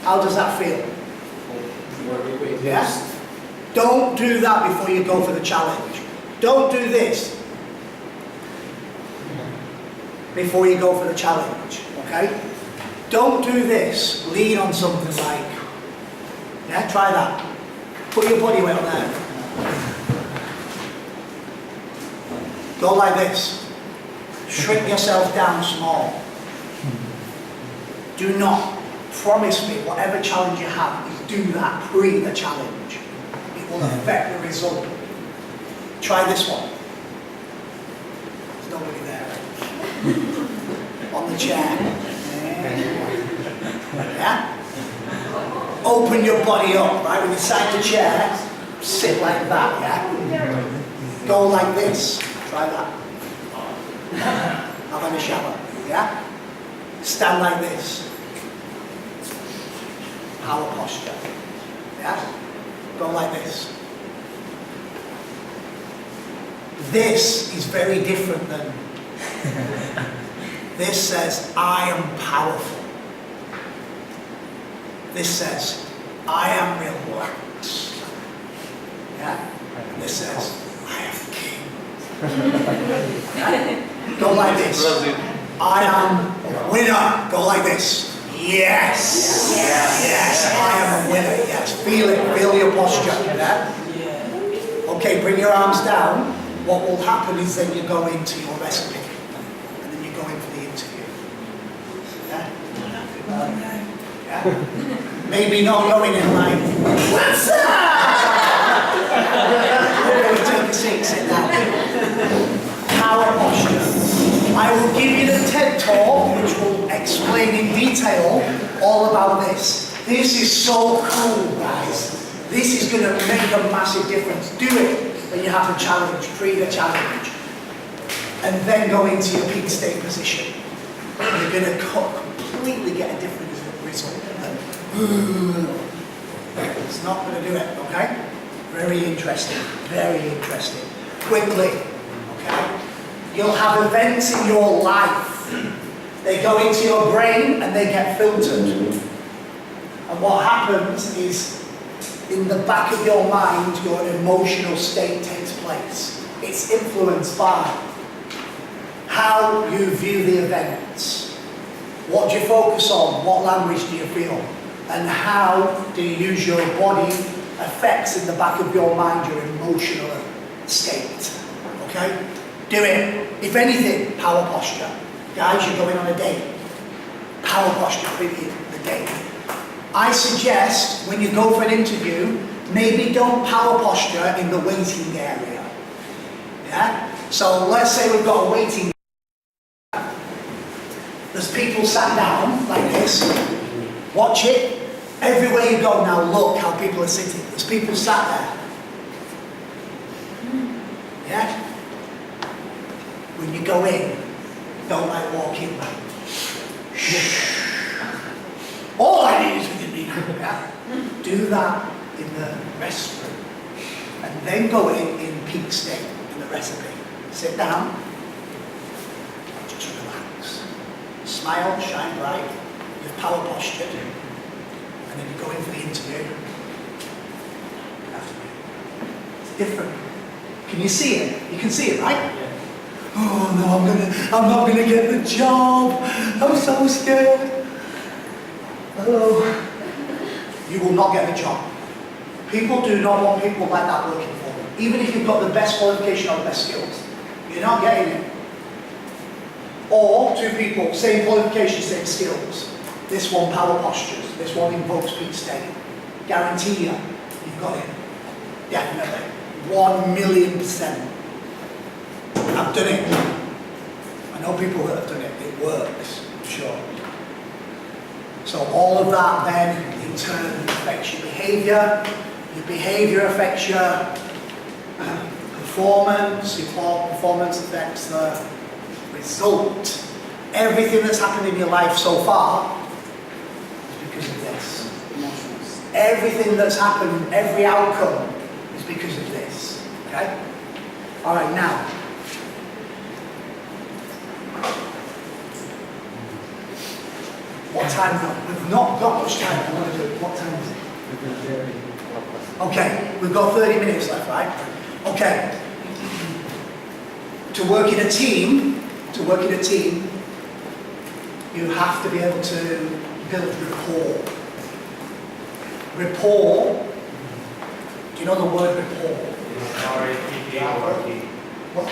How does that feel? Yeah? Don't do that before you go for the challenge. Don't do this before you go for the challenge, okay? Don't do this. Lean on something like, yeah, try that. Put your body weight on there. Go like this. Shrink yourself down small. Do not, promise me, whatever challenge you have, is do that pre the challenge. It will affect the result. Try this one. There's nobody there. On the chair. Yeah? Open your body up, right? When you sit in the chair, sit like that, yeah? Go like this. Try that. Have a shower, yeah? Stand like this. Power posture. Yeah? Go like this. This is very different than this says, I am powerful. This says, I am relaxed. Yeah? And this says, I am king. Yeah? Go like this. I am a winner. Go like this. Yes. Yes. I am a winner. Yes. Feel it. Feel your posture. Yeah? Okay, bring your arms down. What will happen is then you go into your recipe. And then you go in for the interview. Yeah? Yeah? Maybe not going in like, what's up? Okay, take a seat, sit down. Power posture. I will give you the TED Talk, which will explain in detail all about this. This is so cool, guys. This is going to make a massive difference. Do it when you have the challenge, pre the challenge. And then go into your peak state position. You're going to completely get a different result. It's not going to do it, okay? Very interesting, very interesting. Quickly, okay? You'll have events in your life. They go into your brain and they get filtered. And what happens is, in the back of your mind, your emotional state takes place. It's influenced by how you view the events. What do you focus on? What language do you feel? And how do you use your body affects in the back of your mind your emotional state. Okay? Do it. If anything, power posture. Guys, you're going on a date. Power posture for the date. I suggest when you go for an interview, maybe don't power posture in the waiting area. Yeah? So let's say we've got a waiting area. There's people sat down like this. Watch it. Everywhere you go now, look how people are sitting. There's people sat there. Yeah? When you go in, don't like walk in like, all I need is within me. Yeah? Do that in the restroom. And then go in peak state in the recipe. Sit down. Just relax. Smile, shine bright. You've power postured. And then you go in for the interview. It's different. Can you see it? You can see it, right? Yeah. Oh no, I'm not gonna get the job. I'm so scared. Oh. You will not get the job. People do not want people like that working for them. Even if you've got the best qualification or the best skills. You're not getting it. Or two people, same qualification, same skills. This one power postures, this one invokes peak state. Guarantee you, you've got it. Definitely. 1,000,000%. I've done it. I know people that have done it. It works, sure. So all of that then in turn affects your behaviour. Your behaviour affects your performance. Your performance affects the result. everything that's happened in your life so far is because of this. Everything that's happened, every outcome is because of this. Okay? Alright, now. What time now? We've not got much time. I'm going to do it. What time is it? Okay, we've got 30 minutes left, right? Okay. To work in a team, you have to be able to build rapport. Rapport, do you know the word rapport? What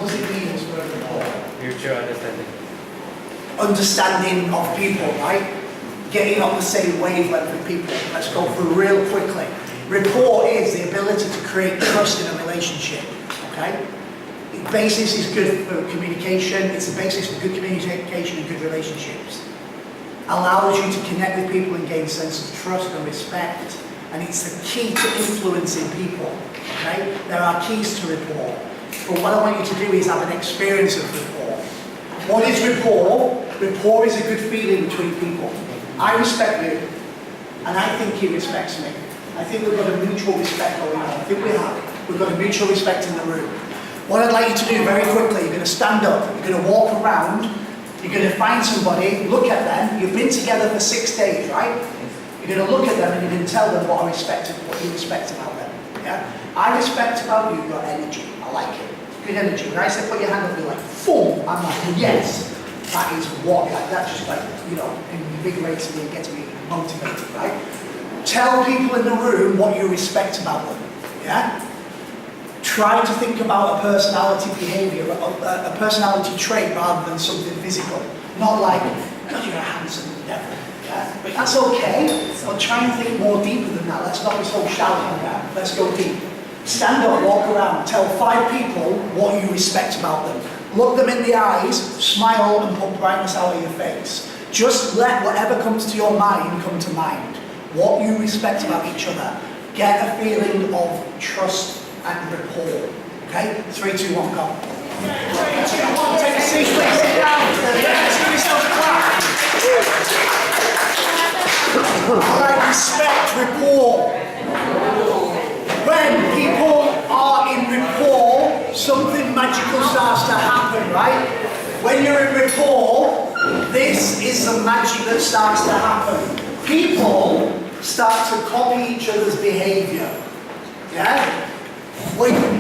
does it mean, this word rapport? Mutual understanding. Understanding of people, right? Getting on the same wavelength with people. Let's go through real quickly. Rapport is the ability to create trust in a relationship, okay? The basis is good for communication. It's the basis for good communication and good relationships. Allows you to connect with people and gain a sense of trust and respect. And it's the key to influencing people, okay? There are keys to rapport. But what I want you to do is have an experience of rapport. What is rapport? Rapport is a good feeling between people. I respect you, and I think he respects me. I think we've got a mutual respect going on. I think we have. We've got a mutual respect in the room. What I'd like you to do very quickly, you're going to stand up, you're going to walk around, you're going to find somebody, look at them. You've been together for 6 days, right? You're going to look at them and you're going to tell them what you respect about them. Yeah? I respect about you your energy. I like it. Good energy. When I say put your hand up, you're like, boom. I'm like, yes. That is what, like, that just like, you know, invigorates me and gets me motivated, right? Tell people in the room what you respect about them, yeah? Try to think about a personality behavior, a personality trait rather than something physical. Not like, God, you're a handsome devil, yeah? But that's okay, but try and think more deeper than that. Let's not be so shallow on that. Let's go deep. Stand up, walk around, tell 5 people what you respect about them. Look them in the eyes, smile and put brightness out of your face. Just let whatever comes to your mind come to mind. What you respect about each other. Get a feeling of trust and rapport. Okay? 3, 2, 1, go. 3, 2, 1, take a seat, please. Sit down. Let's give yourself a clap. Alright, respect, rapport. When people are in rapport, something magical starts to happen, right? When you're in rapport, this is the magic that starts to happen. People start to copy each other's behavior. Yeah?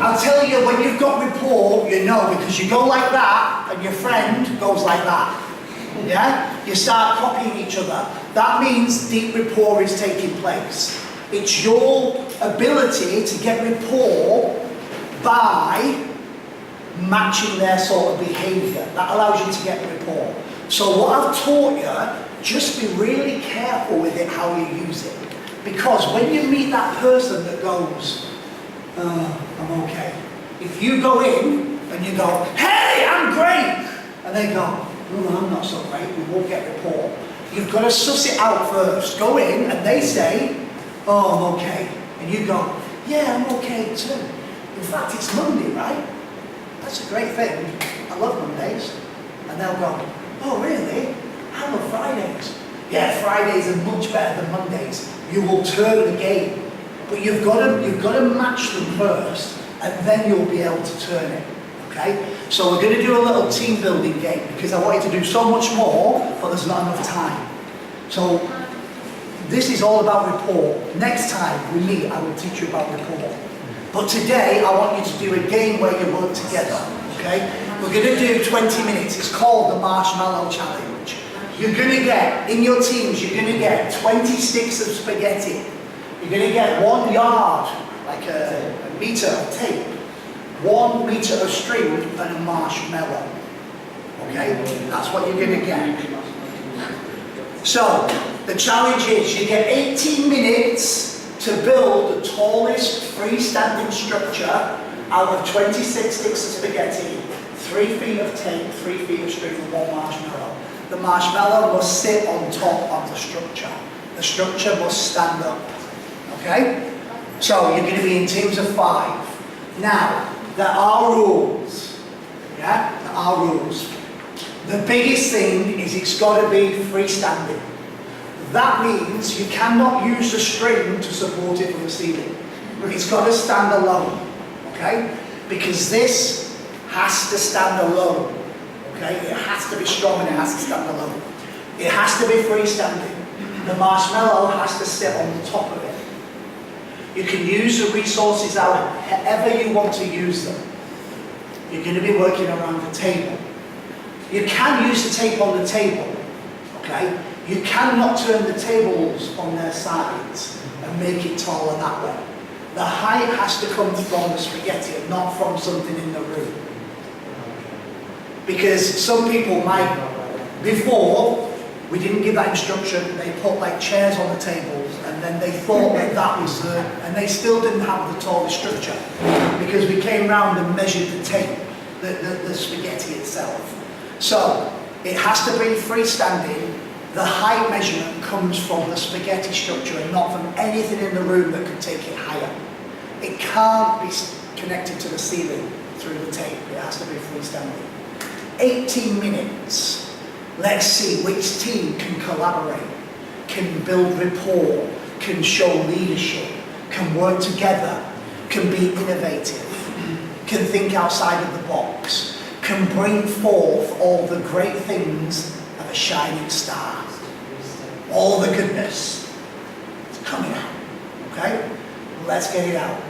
I'll tell you, when you've got rapport, you know, because you go like that, and your friend goes like that. Yeah? You start copying each other. That means deep rapport is taking place. It's your ability to get rapport by matching their sort of behaviour. That allows you to get rapport. So what I've taught you, just be really careful with it, how you use it. Because when you meet that person that goes, I'm okay. If you go in and you go, hey, I'm great, and they go, I'm not so great, we won't get rapport. You've got to suss it out first. Go in and they say, I'm okay. And you go, yeah, I'm okay too. In fact, it's Monday, right? That's a great thing. I love Mondays. And they'll go, oh really? I love Fridays. Yeah, Fridays are much better than Mondays. You will turn the game. But you've got to match them first, and then you'll be able to turn it. Okay? So we're going to do a little team building game, because I want you to do so much more, but there's not enough time. So this is all about rapport. Next time we meet, I will teach you about rapport. But today, I want you to do a game where you work together. Okay? We're going to do 20 minutes. It's called the Marshmallow Challenge. You're going to get, in your teams, you're going to get 20 sticks of spaghetti. You're going to get 1 yard, like a meter of tape, 1 meter of string, and a marshmallow. Okay? That's what you're going to get. So, the challenge is you get 18 minutes to build the tallest freestanding structure out of 26 sticks of spaghetti, 3 feet of tape, 3 feet of string, and 1 marshmallow. The marshmallow must sit on top of the structure. The structure must stand up. Okay? So you're going to be in teams of 5. Now, there are rules. Yeah? There are rules. The biggest thing is it's got to be freestanding. That means you cannot use a string to support it from the ceiling. It's got to stand alone, okay? Because this has to stand alone, okay? It has to be strong and it has to stand alone. It has to be freestanding. The marshmallow has to sit on the top of it. You can use the resources however you want to use them. You're going to be working around the table. You can use the tape on the table, okay? You cannot turn the tables on their sides and make it taller that way. The height has to come from the spaghetti and not from something in the room. Because some people might, before, we didn't give that instruction, they put like chairs on the tables and then they thought that that was the, and they still didn't have the tallest structure because we came round and measured the tape, the spaghetti itself. So, it has to be freestanding. The height measurement comes from the spaghetti structure and not from anything in the room that could take it higher. It can't be connected to the ceiling through the tape. It has to be freestanding. 18 minutes. Let's see which team can collaborate, can build rapport, can show leadership, can work together, can be innovative, can think outside of the box, can bring forth all the great things of a shining star. All the goodness is coming out, okay? Let's get it out.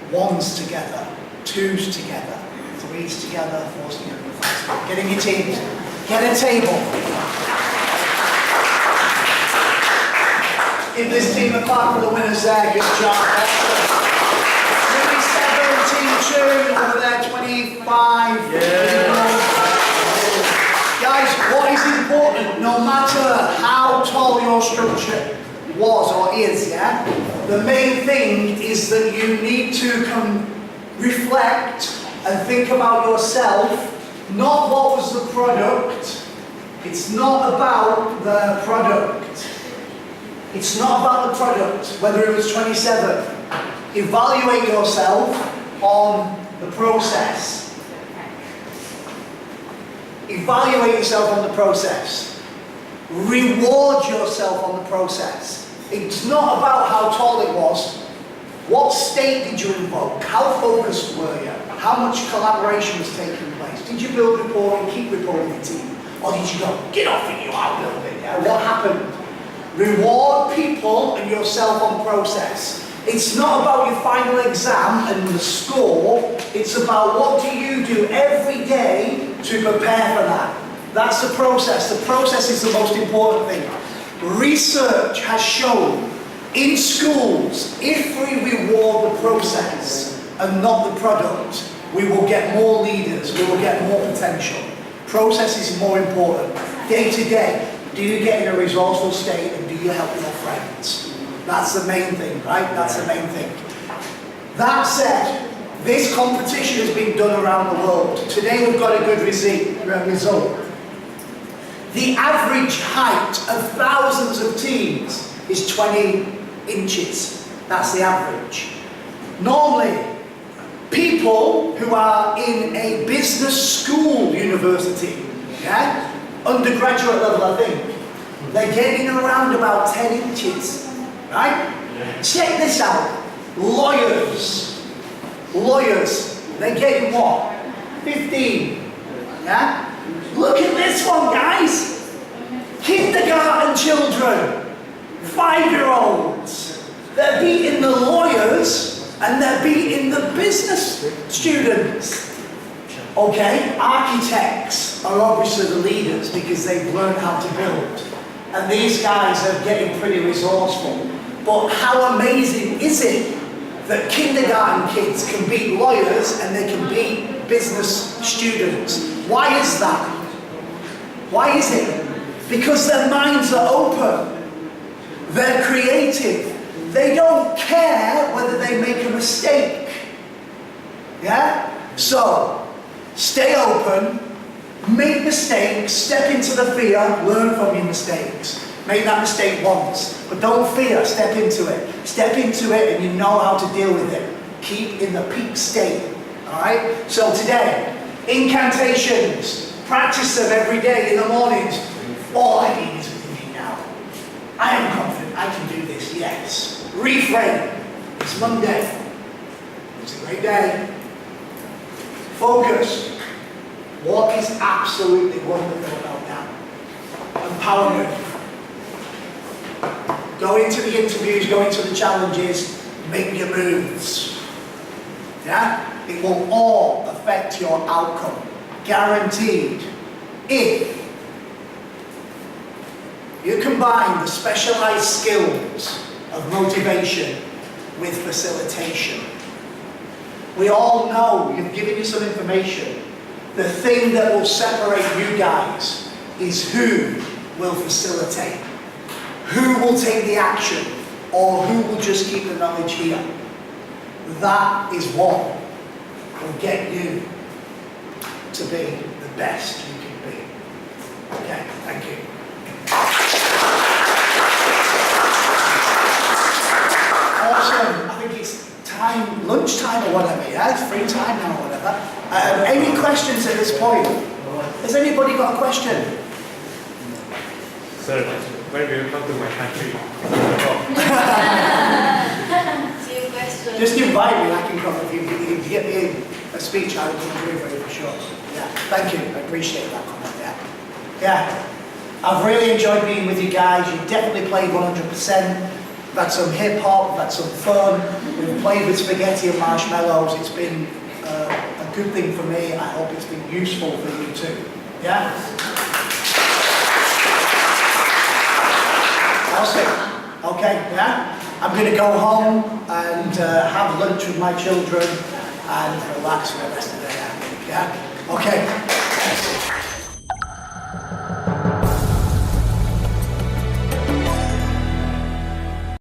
Ones together, twos together, threes together, fours together, fives together. Get in your teams. Get a table. Give this team a clap for the winners there. Good job. Excellent. 27, team 2, over there, 25. Yeah. Guys, what is important, no matter how tall your structure was or is, yeah? The main thing is that you need to reflect and think about yourself. Not what was the product. It's not about the product. It's not about the product, whether it was 27. Evaluate yourself on the process. Evaluate yourself on the process. Reward yourself on the process. It's not about how tall it was. What state did you invoke? How focused were you? How much collaboration was taking place? Did you build rapport and keep rapport with the team? Or did you go, get off it, you are building? Yeah? What happened? Reward people and yourself on process. It's not about your final exam and the score. It's about what do you do every day to prepare for that. That's the process. The process is the most important thing. Research has shown in schools, if we reward the process and not the product, we will get more leaders, we will get more potential. Process is more important. Day to day, do you get in a resourceful state and do you help your friends? That's the main thing, right? That's the main thing. That said, this competition has been done around the world. Today we've got a good result. The average height of thousands of teams is 20 inches. That's the average. Normally, people who are in a business school university, yeah, undergraduate level I think, they're getting around about 10 inches, right? Check this out. Lawyers, they're getting what? 15, yeah? Look at this one, guys. Kindergarten children. 5-year-olds, they're beating the lawyers and they're beating the business students. Okay, architects are obviously the leaders because they've learned how to build. And these guys are getting pretty resourceful. But how amazing is it that kindergarten kids can beat lawyers and they can beat business students? Why is that? Why is it? Because their minds are open. They're creative. They don't care whether they make a mistake. Yeah? So, stay open, make mistakes, step into the fear, learn from your mistakes. Make that mistake once, but don't fear, step into it. Step into it and you know how to deal with it. Keep in the peak state. Alright? So today, incantations, Practice them every day in the mornings. All I need is within me now. I am confident I can do this, yes. Reframe. It's Monday. It's a great day. Focus. What is absolutely wonderful about now? Empowerment. Go into the interviews, go into the challenges, make your moves. Yeah? It will all affect your outcome. Guaranteed. If you combine the specialized skills of motivation with facilitation. We all know, you've given you some information, the thing that will separate you guys is who will facilitate, who will take the action, or who will just keep the knowledge here. That is what will get you to be the best you can be. Okay, thank you. Awesome. I think it's time, lunchtime or whatever, yeah? It's free time now or whatever. Any questions at this point? Has anybody got a question? Sir, when will you come to my country? Same question. Just invite me, I can come. If you get me a speech, I will come through for you for sure. Yeah, thank you. I appreciate that comment, yeah. Yeah, I've really enjoyed being with you guys. You definitely played 100%. We've had some hip hop, we've had some fun. We've played with spaghetti and marshmallows. It's been a good thing for me. I hope it's been useful for you too. Yeah? Awesome. Okay, yeah? I'm going to go home and have lunch with my children and relax for the rest of the day, I think, yeah? Okay.